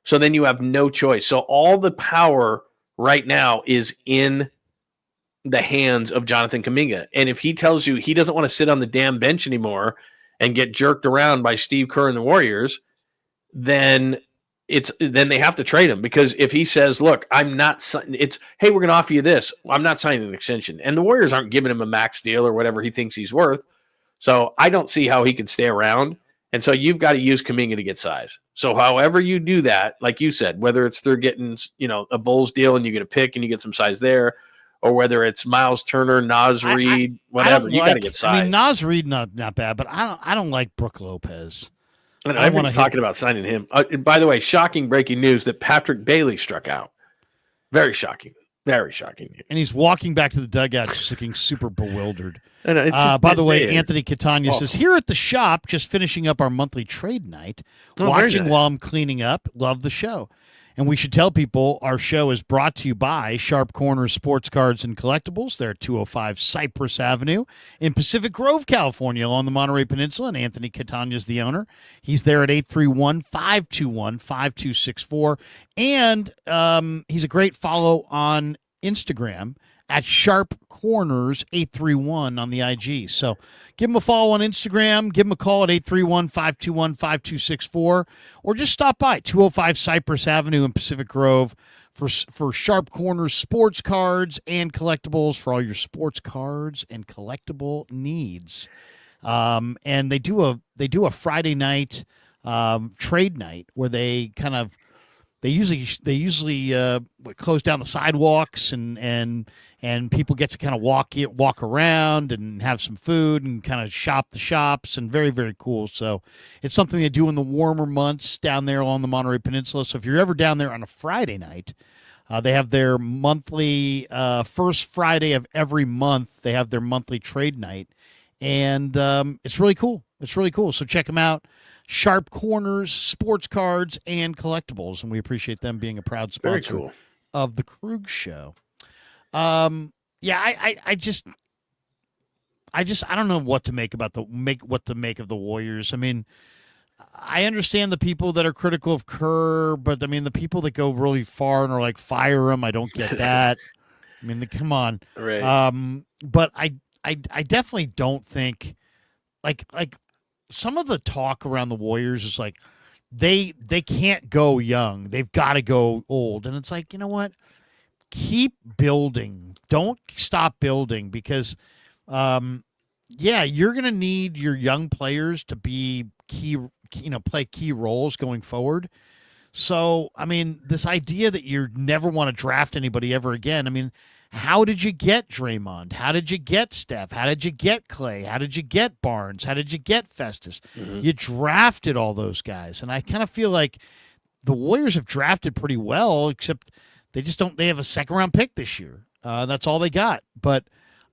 So then you have no choice. So all the power right now is in the hands of Jonathan Kuminga. And if he tells you he doesn't want to sit on the damn bench anymore and get jerked around by Steve Kerr and the Warriors, then they have to trade him. Because if he says, look, I'm not hey, we're going to offer you this, I'm not signing an extension. And the Warriors aren't giving him a max deal or whatever he thinks he's worth. So I don't see how he could stay around. And so you've got to use Kuminga to get size. So however you do that, like you said, whether it's through getting, a Bulls deal and you get a pick and you get some size there, or whether it's Miles Turner, Naz Reid, whatever, you got to get size. I mean, Naz Reid not bad, but I don't like Brook Lopez. And everyone's talking about signing him. By the way, shocking breaking news that Patrick Bailey struck out. Very shocking. Very shocking. And he's walking back to the dugout just looking super bewildered. By the way, Anthony Catania says, here at the shop, just finishing up our monthly trade night, watching while I'm cleaning up. Love the show. And we should tell people our show is brought to you by Sharp Corners Sports Cards and Collectibles. They're at 205 Cypress Avenue in Pacific Grove, California, along the Monterey Peninsula. And Anthony Catania is the owner. He's there at 831-521-5264. And he's a great follow on Instagram at Sharp Corners 831 on the IG. So give him a follow on Instagram, give him a call at 831-521-5264, or just stop by 205 Cypress Avenue in Pacific Grove for Sharp Corners Sports Cards and Collectibles for all your sports cards and collectible needs. And they do a Friday night trade night where they kind of They usually close down the sidewalks and people get to kind of walk around and have some food and kind of shop the shops, and very, very cool. So it's something they do in the warmer months down there along the Monterey Peninsula. So if you're ever down there on a Friday night, they have their monthly first Friday of every month. They have their monthly trade night, and it's really cool. It's really cool. So check them out. Sharp Corners, Sports Cards, and Collectibles, and we appreciate them being a proud sponsor of the Krueg Show. I don't know what to make of the Warriors. I mean, I understand the people that are critical of Kerr, but I mean the people that go really far and are like fire him, I don't get that. I mean, come on, right? But I definitely don't think like. Some of the talk around the Warriors is like they can't go young. They've got to go old. And it's like, you know what? Keep building. Don't stop building because, you're going to need your young players to be play key roles going forward. So, I mean, this idea that you never want to draft anybody ever again, I mean, how did you get Draymond? How did you get Steph? How did you get Clay? How did you get Barnes? How did you get Festus? You drafted all those guys. And I kind of feel like the Warriors have drafted pretty well, except they just don't. They have a second-round pick this year. That's all they got. But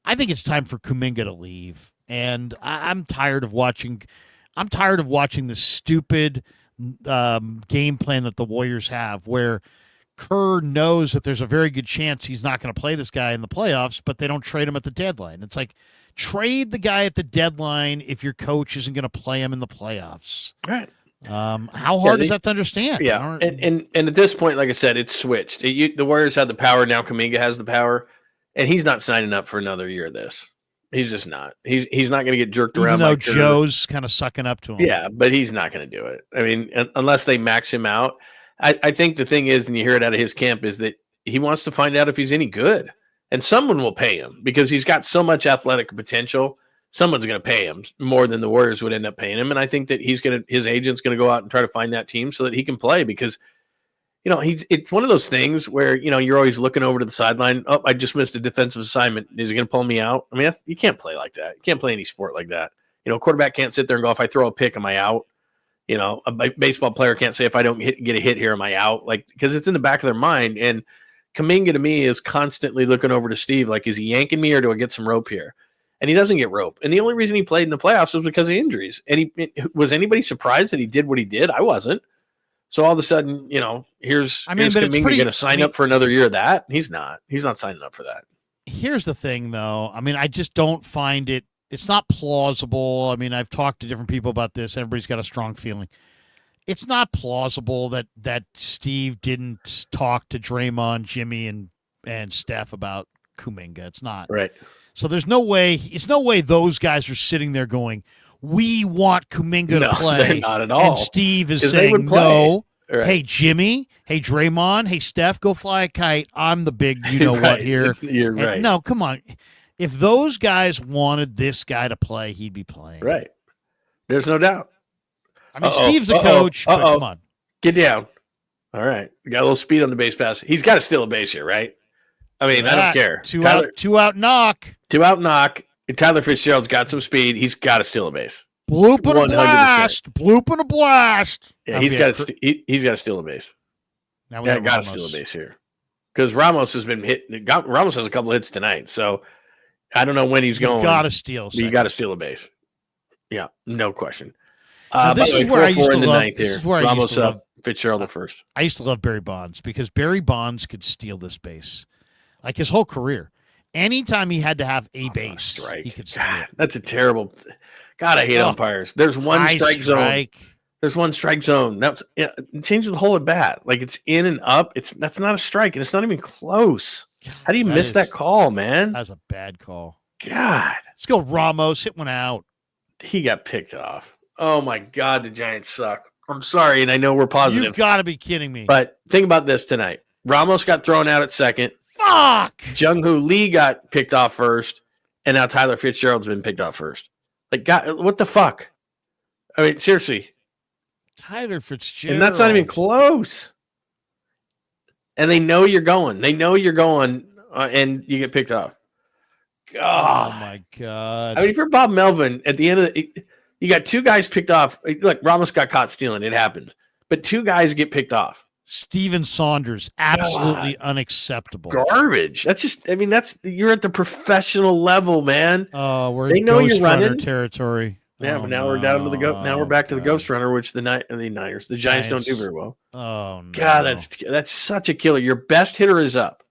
I think it's time for Kuminga to leave. And I'm tired of watching. I'm tired of watching the stupid game plan that the Warriors have, where Kerr knows that there's a very good chance he's not going to play this guy in the playoffs, but they don't trade him at the deadline. It's like, trade the guy at the deadline if your coach isn't going to play him in the playoffs. Right. How hard is that to understand? Yeah, and at this point, like I said, it's switched. The Warriors had the power. Now Kuminga has the power, and he's not signing up for another year of this. He's just not. He's not going to get jerked around. Even though Joe's kind of sucking up to him. Yeah, but he's not going to do it. I mean, unless they max him out. I think the thing is, and you hear it out of his camp, is that he wants to find out if he's any good. And someone will pay him because he's got so much athletic potential. Someone's going to pay him more than the Warriors would end up paying him. And I think that his agent's going to go out and try to find that team so that he can play because, it's one of those things where, you're always looking over to the sideline. Oh, I just missed a defensive assignment. Is he going to pull me out? I mean, you can't play like that. You can't play any sport like that. A quarterback can't sit there and go, if I throw a pick, am I out? A baseball player can't say, if I don't get a hit here, am I out? Because it's in the back of their mind. And Kuminga, to me, is constantly looking over to Steve, like, is he yanking me or do I get some rope here? And he doesn't get rope. And the only reason he played in the playoffs was because of injuries. And was anybody surprised that he did what he did? I wasn't. So all of a sudden, here's Kuminga going to sign up for another year of that. He's not. He's not signing up for that. Here's the thing, though. I mean, I just don't find it. It's not plausible. I mean, I've talked to different people about this. Everybody's got a strong feeling. It's not plausible that Steve didn't talk to Draymond, Jimmy, and Steph about Kuminga. It's not. Right. So there's no way. It's no way those guys are sitting there going, "We want Kuminga to play." Not at all. And Steve is saying, "No, right. Hey Jimmy, hey Draymond, hey Steph, go fly a kite. I'm the big, what here." You're right. No, come on. If those guys wanted this guy to play, he'd be playing. Right. There's no doubt. I mean, Steve's the coach, but come on. Get down. All right. We got a little speed on the base pass. He's got to steal a base here, right? I mean, I don't care. Two out knock. And Tyler Fitzgerald's got some speed. He's got to steal a base. Bloop and a blast. Bloop and a blast. Yeah, he's got to steal a base. Now we got to steal a base here. Because Ramos has been hit. Ramos has a couple hits tonight, so I don't know when he's going. You got to steal. You got to steal a base. Yeah, no question. This is where I used to love. This is where Ramos I used to love Fitzgerald at first. I used to love Barry Bonds because Barry Bonds could steal this base, like his whole career. Anytime he had to have a base, he could steal it. That's a terrible. God, I hate umpires. There's one strike zone. There's one strike zone. It changes the whole at bat. Like it's in and up. That's not a strike, and it's not even close. God, how do you miss that call, man? That was a bad call. God, let's go Ramos. Hit one out. He got picked off. Oh my God, the Giants suck. I'm sorry, and I know we're positive. You got to be kidding me. But think about this tonight. Ramos got thrown out at second. Fuck. Jung-Hoo Lee got picked off first, and now Tyler Fitzgerald's been picked off first. Like, God, what the fuck? I mean, seriously. Tyler Fitzgerald. And that's not even close. And they know you're going. And you get picked off. God. Oh, my God. I mean, if you're Bob Melvin, at the end of you got two guys picked off. Look, Ramos got caught stealing. It happens. But two guys get picked off. Steven Saunders, absolutely unacceptable. Garbage. That's just, I mean, you're at the professional level, man. Oh, we're in Ghost Runner territory. Yeah, but now we're down to the now we're back to the Ghost Runner, which the Giants don't do very well. Oh no. God, that's such a killer. Your best hitter is up.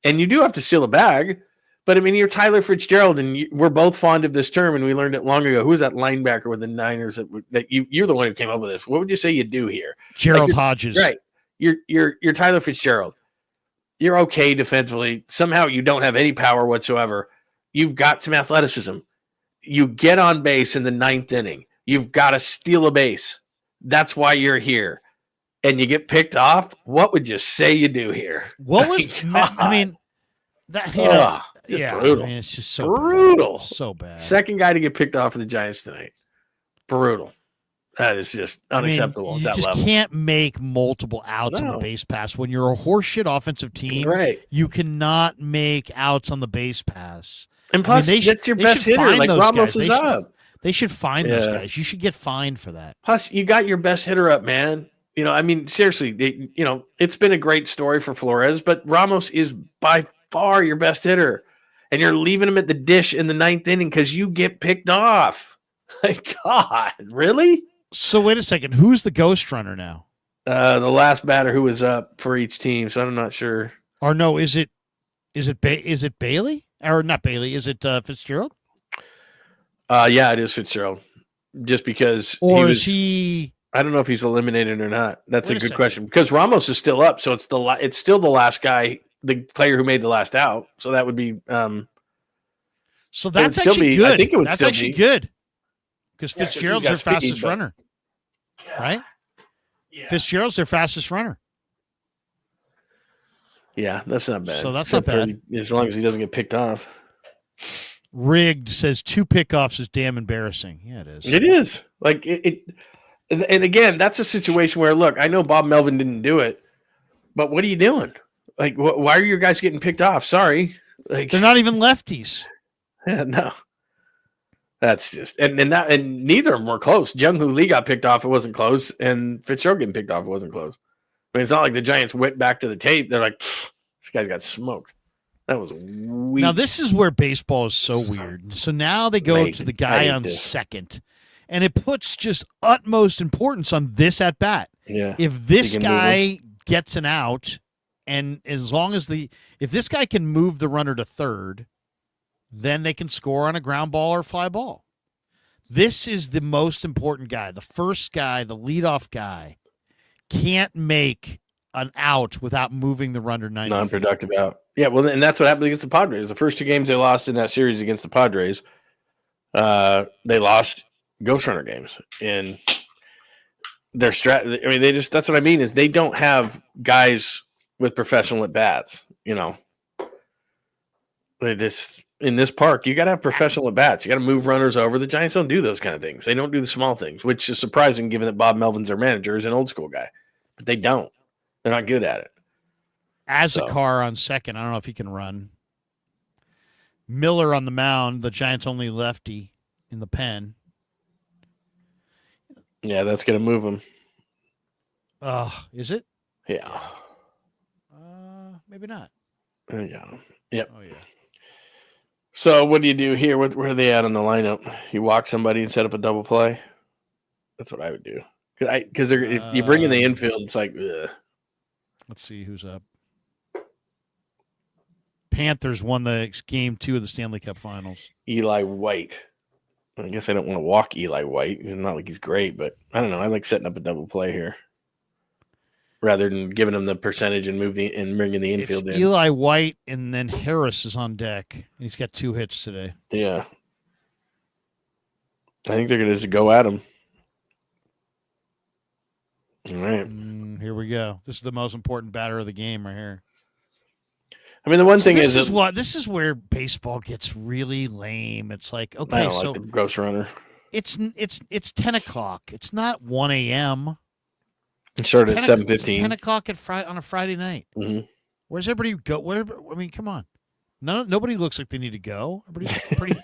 And you do have to steal a bag, but I mean, you're Tyler Fitzgerald, and we're both fond of this term, and we learned it long ago. Who was that linebacker with the Niners that you're the one who came up with this? What would you say you do here? Gerald Hodges. Right. You're Tyler Fitzgerald. You're okay defensively. Somehow you don't have any power whatsoever. You've got some athleticism. You get on base in the ninth inning. You've got to steal a base. That's why you're here. And you get picked off. What would you say you do here? What was I mean, that brutal. I mean, it's just so brutal. Bad. So bad. Second guy to get picked off for the Giants tonight. Brutal. That is just I mean, unacceptable you at that just level. can't make multiple outs on the No. base pass. When you're a horseshit offensive team, Right. you cannot make outs on the base pass. And plus, that's your best hitter. Like Ramos is up. They should find those guys. You should get fined for that. Plus, you got your best hitter up, man. I mean, seriously, it's been a great story for Flores, but Ramos is by far your best hitter. And you're leaving him at the dish in the 9th inning because you get picked off. Like, God, really? So wait a second. Who's the ghost runner now? The last batter who was up for each team, so I'm not sure. Or no, is it Bailey? Or not Bailey, is it Fitzgerald? Yeah, it is Fitzgerald. Just because is he I don't know if he's eliminated or not. That's a good question. Because Ramos is still up, so it's still the last guy, the player who made the last out. So that would be so that's actually good. I think it would that's still actually be good. Because Fitzgerald's their fastest runner. Right? Yeah. Fitzgerald's their fastest runner. Yeah, that's not bad. So that's not bad. As long as he doesn't get picked off. Rigged says 2 pickoffs is damn embarrassing. Yeah, it is. It is. Like and again, that's a situation where, look, I know Bob Melvin didn't do it, but what are you doing? Like, why are your guys getting picked off? Sorry. Like, they're not even lefties. Yeah, no. That's just and neither of them were close. Gung-Hoo Lee got picked off, it wasn't close, and Fitzgerald getting picked off, it wasn't close. I mean, it's not like the Giants went back to the tape. They're like, this guy's got smoked. That was weak. Now this is where baseball is so weird. So now they go to the guy on second, and it puts just utmost importance on this at bat. Yeah. If this guy gets an out, and as long as if this guy can move the runner to third, then they can score on a ground ball or fly ball. This is the most important guy. The first guy, the leadoff guy, can't make an out without moving the runner 90 non-productive out. Yeah, well, and that's what happened against the Padres. The first 2 games they lost in that series against the Padres, they lost ghost runner games. And their I mean, that's what I mean is they don't have guys with professional at-bats, in this park, you got to have professional at-bats. You got to move runners over. The Giants don't do those kind of things. They don't do the small things, which is surprising given that Bob Melvin's their manager, is an old school guy. But they don't. They're not good at it. 𝐼𝐸 on second. I don't know if he can run. Miller on the mound, the Giants' only lefty in the pen. Yeah, that's going to move him. Is it? Yeah. Maybe not. Yeah. Yep. Oh, yeah. So what do you do here? Where are they at on the lineup? You walk somebody and set up a double play? That's what I would do. Because if you bring in the infield, it's like, ugh. Let's see who's up. Panthers won the game 2 of the Stanley Cup Finals. Eli White. I guess I don't want to walk Eli White. It's not like he's great, but I don't know. I like setting up a double play here rather than giving him the percentage and bringing the infield in. Eli White, and then Harris is on deck. He's got 2 hits today. Yeah. I think they're going to just go at him. All right. Here we go. This is the most important batter of the game right here. I mean, the one thing this is where baseball gets really lame. It's like, okay, I don't like the ghost runner. It's 10 o'clock. It's not 1 a.m. It started at 7:15. 10 o'clock on a Friday night. Mm-hmm. Where's everybody go? I mean, come on. Nobody looks like they need to go. Everybody's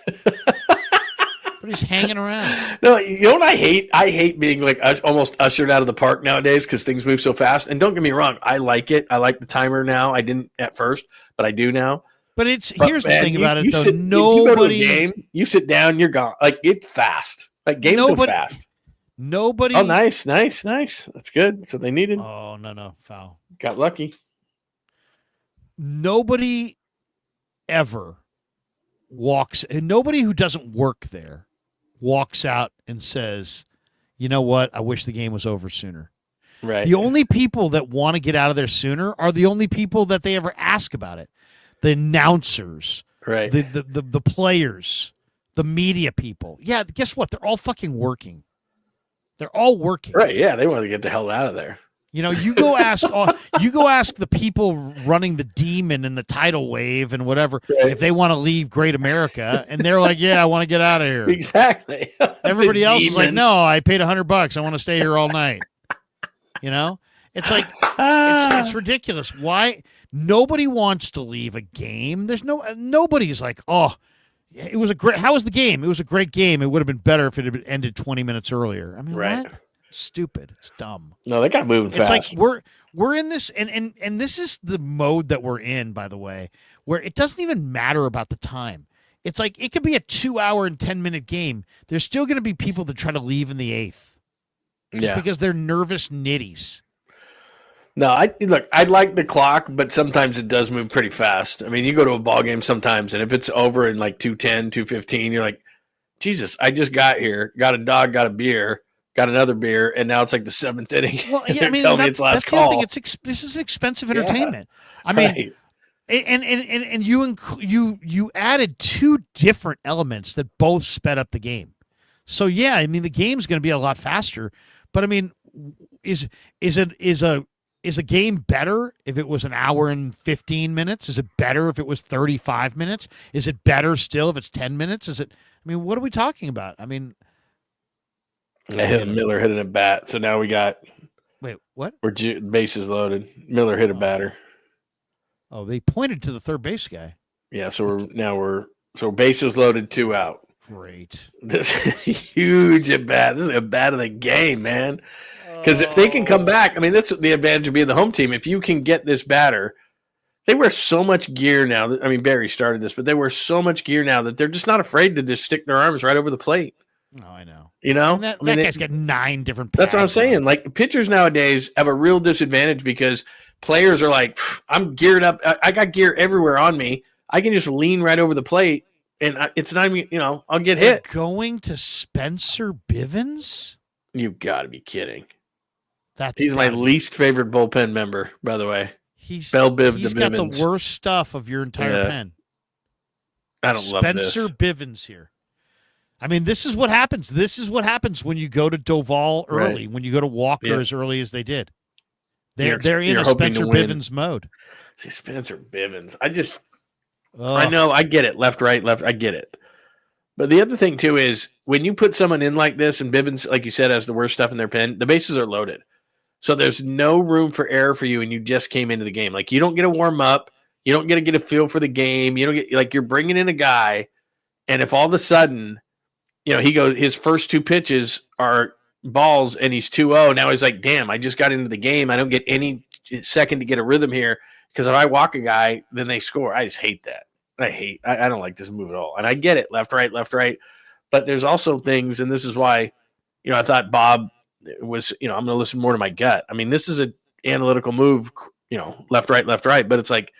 hanging around. No, you know what I hate? I hate being like almost ushered out of the park nowadays because things move so fast. And don't get me wrong, I like it. I like the timer now. I didn't at first, but I do now. But here's the thing about it, though. If you go to a game, you sit down, you're gone. Like, it's fast. Like, games go fast. Nobody. Oh, nice. That's good. That's what they needed. Oh, no. Foul. Got lucky. Nobody ever walks, and nobody who doesn't work there walks out and says, you know what, I wish the game was over sooner. Right. The only people that want to get out of there sooner are the only people that they ever ask about it. The announcers. Right. The players. The media people. Yeah, guess what? They're all fucking working. They're all working. Right, yeah. They want to get the hell out of there. You know, you go ask the people running the Demon and the Tidal Wave and whatever if they want to leave Great America, and they're like, "Yeah, I want to get out of here." Exactly. Everybody else is like, "No, I paid $100. I want to stay here all night." You know, it's like it's ridiculous. Why nobody wants to leave a game? Nobody's like, "Oh, it was a great. How was the game? It was a great game. It would have been better if it had ended 20 minutes earlier." I mean, right. what? Stupid. It's dumb. No, they got moving fast. It's like we're in this, and this is the mode that we're in, by the way, where it doesn't even matter about the time. It's like it could be a 2-hour and 10-minute game. There's still going to be people that try to leave in the 8th, just because they're nervous nitties. No, I like the clock, but sometimes it does move pretty fast. I mean, you go to a ball game sometimes, and if it's over in like 2:10, 2:15, you're like, Jesus, I just got here, got a dog, got a beer. Got another beer, and now it's like the 7th inning. Well, yeah, I mean, that's the other thing. This is expensive entertainment. I mean, and you added 2 different elements that both sped up the game. So yeah, I mean, the game's going to be a lot faster. But I mean, is a game better if it was an hour and 15 minutes? Is it better if it was 35 minutes? Is it better still if it's 10 minutes? I mean, what are we talking about? I mean. Miller hit a bat, so now we got. Wait, what? We're bases loaded. Miller hit a batter. Oh, they pointed to the third base guy. Yeah, so we're bases loaded, 2 out. Great. This is huge at bat. This is a bat of the game, man. Because if they can come back, I mean, that's the advantage of being the home team. If you can get this batter, they wear so much gear now. I mean, Barry started this, but they wear so much gear now that they're just not afraid to just stick their arms right over the plate. Oh, I know. You know, that guy's got 9 different pads. That's what I'm saying. Like, pitchers nowadays have a real disadvantage because players are like, I'm geared up. I got gear everywhere on me. I can just lean right over the plate, and it's not even, I'll get hit. Going to Spencer Bivens? You've got to be kidding. He's my least favorite bullpen member, by the way. He's got the worst stuff of your entire pen. I don't love this. Spencer Bivens here. I mean, this is what happens. This is what happens when you go to Doval early, when you go to Walker as early as they did. They're in a Spencer Bivens mode. See, Spencer Bivens. I know, I get it. Left, right, left. I get it. But the other thing, too, is when you put someone in like this, and Bivens, like you said, has the worst stuff in their pen, the bases are loaded. So there's no room for error for you, and you just came into the game. Like, you don't get to warm up. You don't get to get a feel for the game. You don't get, like, you're bringing in a guy, and if all of a sudden, he goes, his first 2 pitches are balls and he's 2-0. Now he's like, damn, I just got into the game. I don't get any second to get a rhythm here because if I walk a guy, then they score. I just hate that. I don't like this move at all. And I get it, left, right. But there's also things, and this is why, I thought Bob was, I'm going to listen more to my gut. I mean, this is an analytical move, left, right. But it's like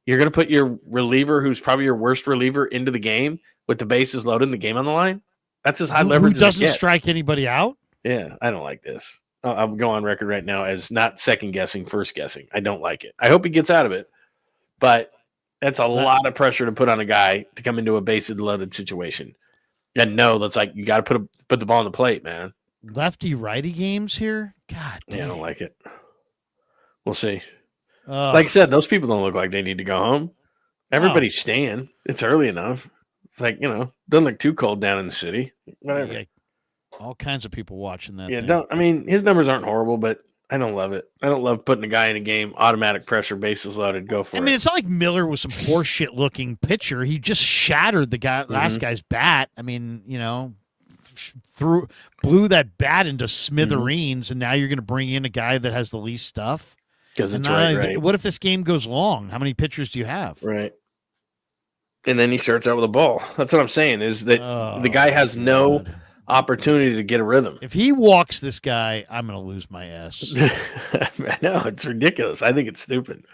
you're going to put your reliever, who's probably your worst reliever, into the game with the bases loaded and the game on the line. That's as high leverage. Who doesn't strike anybody out? Yeah, I don't like this. I'll go on record right now as not second guessing, first guessing. I don't like it. I hope he gets out of it, but that's a lot of pressure to put on a guy to come into a bases loaded situation. And no, that's like you got to put the ball on the plate, man. Lefty righty games here. God damn. Yeah, I don't like it. We'll see. Like I said, those people don't look like they need to go home. Everybody's staying. It's early enough. It's like, doesn't look too cold down in the city. Whatever. Yeah, all kinds of people watching that. Yeah, his numbers aren't horrible, but I don't love it. I don't love putting a guy in a game, automatic pressure, bases loaded, go for it. I mean, it's not like Miller was some horseshit looking pitcher. He just shattered the last guy's bat. I mean, blew that bat into smithereens, and now you're going to bring in a guy that has the least stuff. Because it's right. What if this game goes long? How many pitchers do you have? Right. And then he starts out with a ball. That's what I'm saying, is that the guy has no opportunity to get a rhythm. If he walks this guy, I'm going to lose my ass. I know, it's ridiculous. I think it's stupid.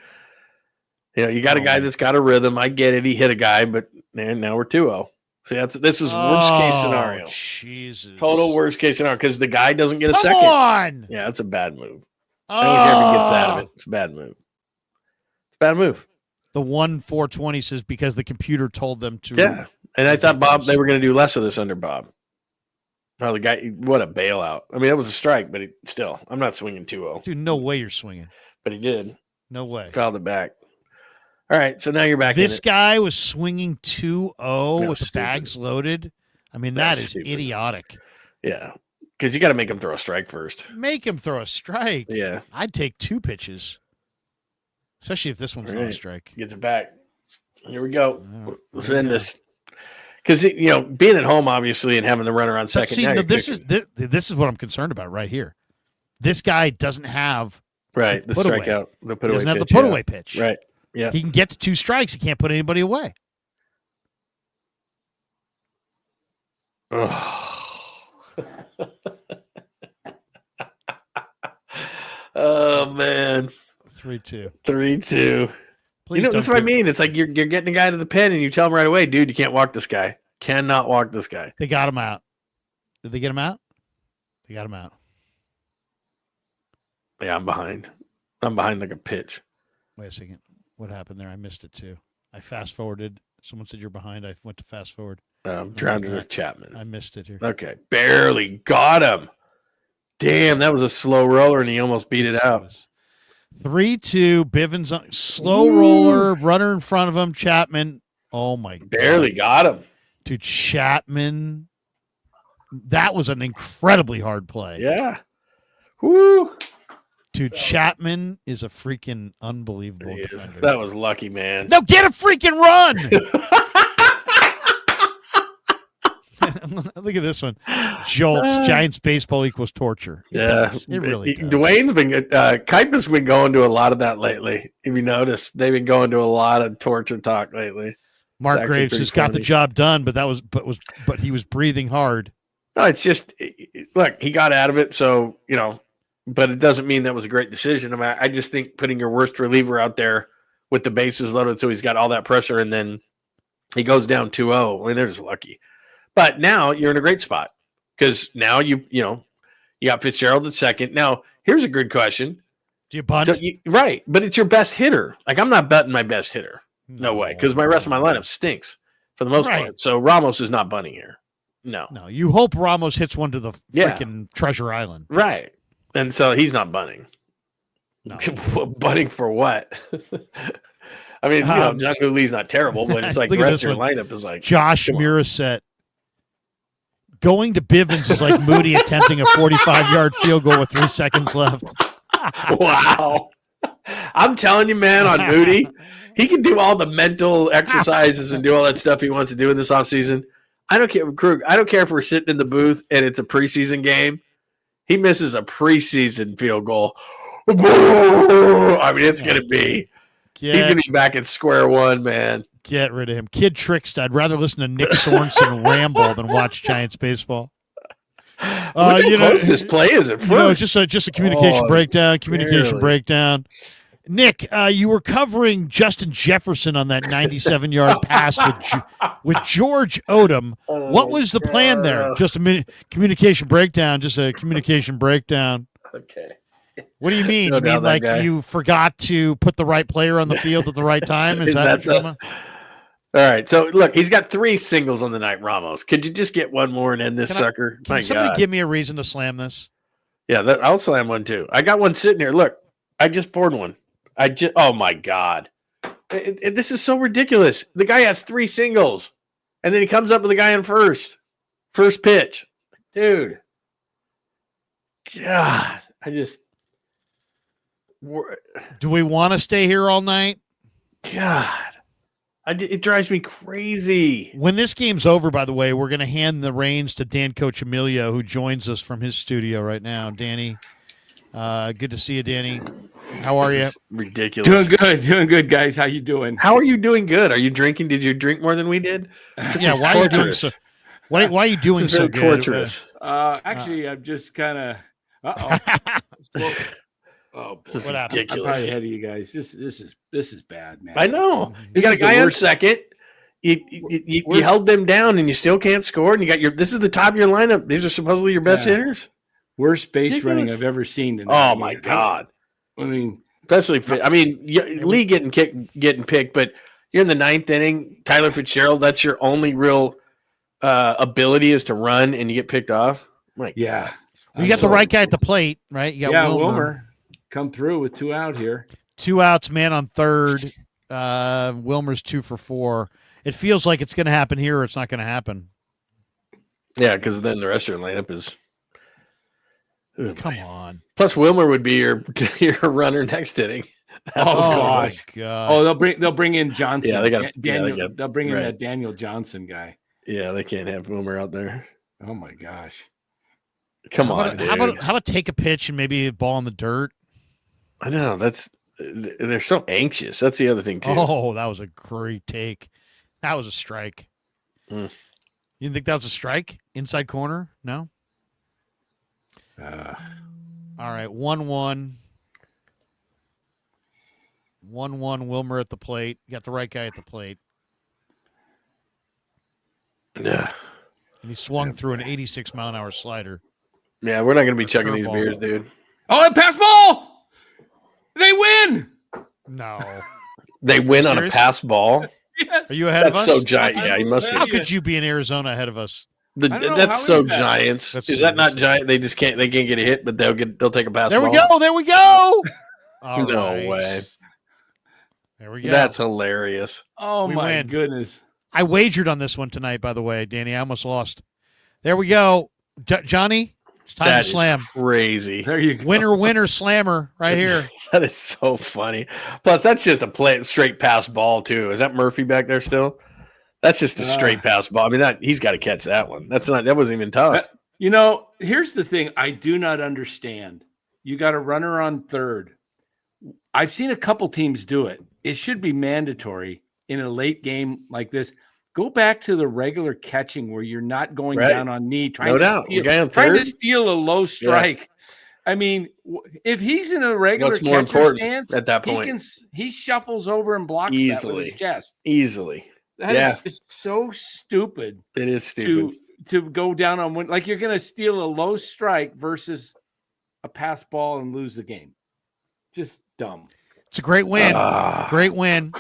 You got a guy that's got a rhythm. I get it. He hit a guy, but now we're 2-0. See, this is worst case scenario. Jesus. Total worst case scenario because the guy doesn't get a second. Come on. Yeah, that's a bad move. I don't care if he gets out of it. It's a bad move. It's a bad move. The 1-420 says because the computer told them to. Yeah, and I thought they were going to do less of this under Bob. Oh, the guy, what a bailout. I mean, that was a strike, but still, I'm not swinging 2-0. Dude, no way you're swinging. But he did. No way. Fouled it back. All right, so now you're back This in guy was swinging 2-0 with the stupid. bags loaded. I mean, That's that is stupid. idiotic. Yeah, because you got to make him throw a strike first. Make him throw a strike. Yeah. I'd take 2 pitches, especially if this one's not a strike. Gets it back. Here we go. Let's end go. this. Because, being at home, obviously, and having the runner on second. See, no, this is what I'm concerned about right here. This guy doesn't have the put-away. strikeout. The put He away doesn't have the pitch, put-away pitch. Right. Yeah. He can get to 2 strikes. He can't put anybody away. Oh, man. 3-2. 3-2. Please That's what I mean. It's like you're getting a guy to the pen and you tell him right away, dude, you can't walk this guy. Cannot walk this guy. They got him out. Did they get him out? They got him out. Yeah, I'm behind. I'm behind like a pitch. Wait a second. What happened there? I missed it too. I fast forwarded. Someone said you're behind. I went to fast forward. Drowned it with Chapman. I missed it here. Okay. Barely got him. Damn, that was a slow roller and he almost beat it out. 3-2. Bivens on slow roller, runner in front of him. Chapman. Oh my God. Barely got him. Dude, Chapman. That was an incredibly hard play. Yeah. Woo. Dude, Chapman is a freaking unbelievable defender. That was lucky, man. No, get a freaking run. Look at this one. Jolts, Giants baseball equals torture. It does. It really does. Dwayne's been Kuiper's been going to a lot of that lately. If you notice, they've been going to a lot of torture talk lately. Mark Graves just got the job done, but he was breathing hard. No, it's just look, he got out of it, so but it doesn't mean that was a great decision. I mean, I just think putting your worst reliever out there with the bases loaded, so he's got all that pressure, and then he goes down 2-0. I mean, they're just lucky. But now you're in a great spot because now you got Fitzgerald at second. Now here's a good question: do you bunt? Right, but it's your best hitter. Like I'm not betting my best hitter. No way, because my rest of my lineup stinks for the most part. So Ramos is not bunting here. No. You hope Ramos hits one to the freaking Treasure Island, right? And so he's not bunting. No. Bunting for what? I mean, Jung-Hoo Lee's not terrible, but it's like the rest of your lineup is like Josh Murasett. Going to Bivens is like Moody attempting a 45-yard field goal with 3 seconds left. Wow. I'm telling you, man, on Moody, he can do all the mental exercises and do all that stuff he wants to do in this offseason. I don't care, Krug. I don't care if we're sitting in the booth and it's a preseason game. He misses a preseason field goal. I mean, it's going to be. He's going to be back at square one, man. Get rid of him. Kid Trickster. I'd rather listen to Nick Sorensen ramble than watch Giants baseball. Look how close this play is at first. Just a communication breakdown. Breakdown. Nick, you were covering Justin Jefferson on that 97-yard pass with George Odom. What was the plan there? Just a communication breakdown. Just a communication breakdown. Okay. What do you mean? You mean like you forgot to put the right player on the field at the right time? Is that what you're talking about? All right. So, look, he's got 3 singles on the night, Ramos. Could you just get one more and end this sucker? Can somebody give me a reason to slam this? Yeah, I'll slam one too. I got one sitting here. Look, I just poured one. Oh, my God. This is so ridiculous. The guy has 3 singles, and then he comes up with the guy in first pitch. Dude. God, do we want to stay here all night? God, it drives me crazy. When this game's over, by the way, we're going to hand the reins to 𝐷𝐸𝐿, who joins us from his studio right now. Danny, good to see you, Danny. How are you? Ridiculous. Doing good, guys. How you doing? How are you doing? Good. Are you drinking? Did you drink more than we did? Yeah. Why are you doing so? Why are you doing so good? Torturous. Actually, I'm just kind of. Oh, this is what happened? ridiculous. I'm probably ahead of you guys. This is bad, man. I know. You got a guy on second. You held them down, and you still can't score. And you got this is the top of your lineup. These are supposedly your best hitters. Worst base running I've ever seen. Oh my God! I mean, especially Lee getting picked, but you're in the 9th inning. Tyler Fitzgerald, that's your only real ability is to run and you get picked off. Like, Yeah. You got the right guy at the plate, right? You got Wilmer come through with 2 out here. 2 outs, man on third. Wilmer's 2 for 4. It feels like it's going to happen here or it's not going to happen. Yeah, because then the rest of your lineup is. Come on. Plus, Wilmer would be your runner next inning. Gosh. God. Oh, they'll bring in Johnson. Yeah, they got Daniel. They'll bring in right. that Daniel Johnson guy. Yeah, they can't have Wilmer out there. Oh my gosh. Come on, dude. How about take a pitch and maybe a ball in the dirt? I know they're so anxious. That's the other thing too. Oh, that was a great take. That was a strike. Mm. You didn't think that was a strike? Inside corner? No? All right, 1-1. 1-1, Wilmer at the plate. You got the right guy at the plate. Yeah. And he swung through an 86-mile-an-hour slider. Yeah, we're not going to be chugging these Curveball. beers, dude. Oh, and pass ball! They win! No. They win on a Serious? pass ball. Yes. Are you ahead of That's us? so giant. Yeah, you must How be. could you be in Arizona ahead of us? I don't know, That's how so is that? Giants. That's Is that not serious. giant? They can't get a hit, but they'll take a pass There ball. we go. There we go. All No right. way. There we go. That's hilarious. Oh We my win. goodness. I wagered on this one tonight, by the way, Danny. I almost lost. There we go. Johnny, it's time That to is slam. crazy. There you go. Winner, slammer right here. That is so funny. Plus, that's just a straight pass ball too. Is that Murphy back there still? That's just a straight pass ball. I mean, he's got to catch that one. That wasn't even tough. You know, here's the thing I do not understand. You got a runner on third. I've seen a couple teams do it. It should be mandatory in a late game like this. Go back to the regular catching where you're not going Right. down on knee, trying No to doubt. steal, The guy on trying to third? steal a low strike. I mean, if he's in a regular What's more catcher important stance at that point? he shuffles over and blocks that with Easily. his chest. Easily. That Yeah. is just so stupid. It is stupid. To go down on one, like you're going to steal a low strike versus a pass ball and lose the game. Just dumb. It's a great win. Ah. Great win.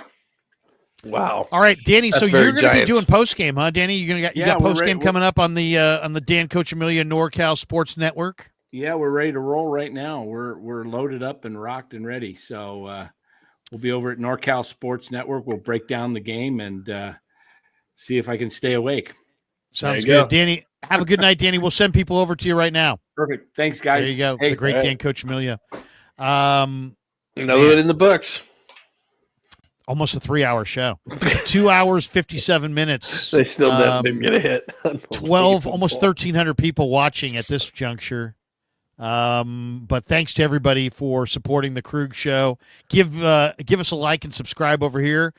Wow. All right, Danny. That's so very you're going to be Giants. doing post game, huh, Danny? You Yeah, got we're post game ready- coming up on the Dan 𝐾oach NorCal Sports Network. Yeah, we're ready to roll right now. We're loaded up and rocked and ready. So we'll be over at NorCal Sports Network. We'll break down the game and see if I can stay awake. Sounds There you good, Danny. Have a good night, Danny. We'll send people over to you right now. Perfect. Thanks, guys. There you go. Hey, The great all Dan 𝐾oach Another one in the books. Almost a 3-hour show. 2 hours, 57 minutes. They still didn't get a hit. 12, almost 1,300 people watching at this juncture. But thanks to everybody for supporting the Krueg Show. Give us a like and subscribe over here.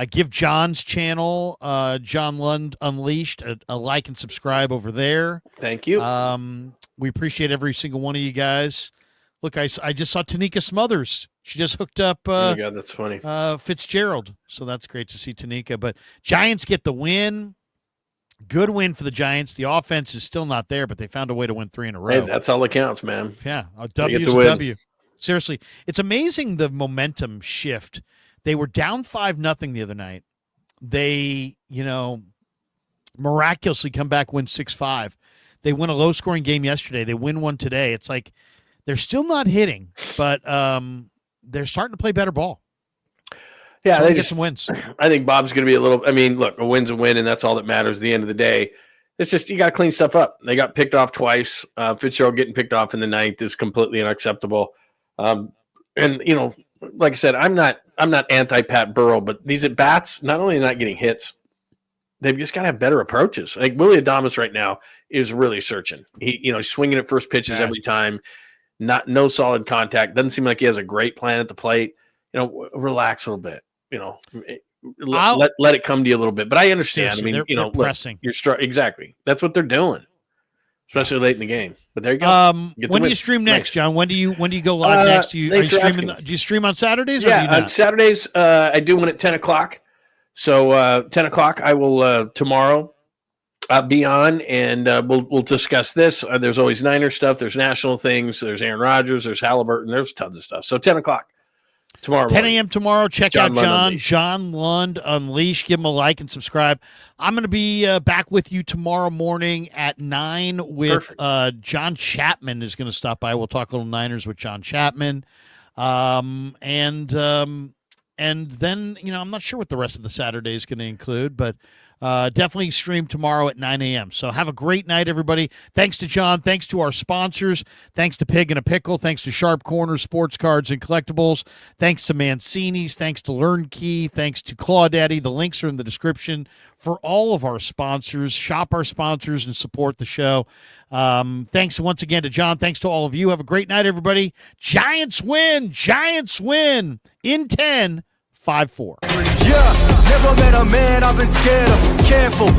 Give John's channel, John Lund Unleashed, a like and subscribe over there. Thank you. We appreciate every single one of you guys. Look, I just saw Tanika Smothers. She just hooked up oh my God, that's funny. Fitzgerald. So that's great to see Tanika. But Giants get the win. Good win for the Giants. The offense is still not there, but they found a way to win 3 in a row. Hey, that's all that counts, man. Yeah, a They W get is the a win. W. Seriously, it's amazing the momentum shift. They were down 5-0 the other night. They, miraculously come back, win 6-5. They win a low-scoring game yesterday. They win one today. It's like they're still not hitting, but they're starting to play better ball. Yeah, Starting they to get just, some wins. I think Bob's going to be a little. I mean, look, a win's a win, and that's all that matters at the end of the day. It's just you got to clean stuff up. They got picked off twice. Fitzgerald getting picked off in the ninth is completely unacceptable. And like I said, I'm not anti Pat Burrell, but these at bats, not only not getting hits, they've just got to have better approaches. Like Willie Adames right now is really searching. He's swinging at first pitches every time. No solid contact. Doesn't seem like he has a great plan at the plate. Relax a little bit. Let it come to you a little bit. But I understand. Seriously, I mean, they're pressing. Exactly. That's what they're doing, especially late in the game. But there you go. When do you stream next, John? When do you go live next? Do you stream on Saturdays? Or do you not? On Saturdays I do one at 10 o'clock. So 10 o'clock I will tomorrow be on, and we'll discuss this. There's always Niner stuff. There's national things. There's Aaron Rodgers. There's Halliburton. There's tons of stuff. So 10 o'clock. Tomorrow 10 morning. a.m. tomorrow. Check John out Lund John. Unleashed. John Lund Unleashed. Give him a like and subscribe. I'm going to be back with you tomorrow morning at 9 with John Chapman is going to stop by. We'll talk a little Niners with John Chapman. And then, I'm not sure what the rest of the Saturday is going to include, but definitely stream tomorrow at 9 a.m. So have a great night, everybody. Thanks to John. Thanks to our sponsors. Thanks to Pig and a Pickle. Thanks to Sharp Corners, Sports Cards, and Collectibles. Thanks to Mancini's. Thanks to 𝐼RNKey. Thanks to Claudaddy. The links are in the description for all of our sponsors. Shop our sponsors and support the show. Thanks once again to John. Thanks to all of you. Have a great night, everybody. Giants win. Giants win in 10, 5-4. Yeah, never met a man I've been scared of. Careful.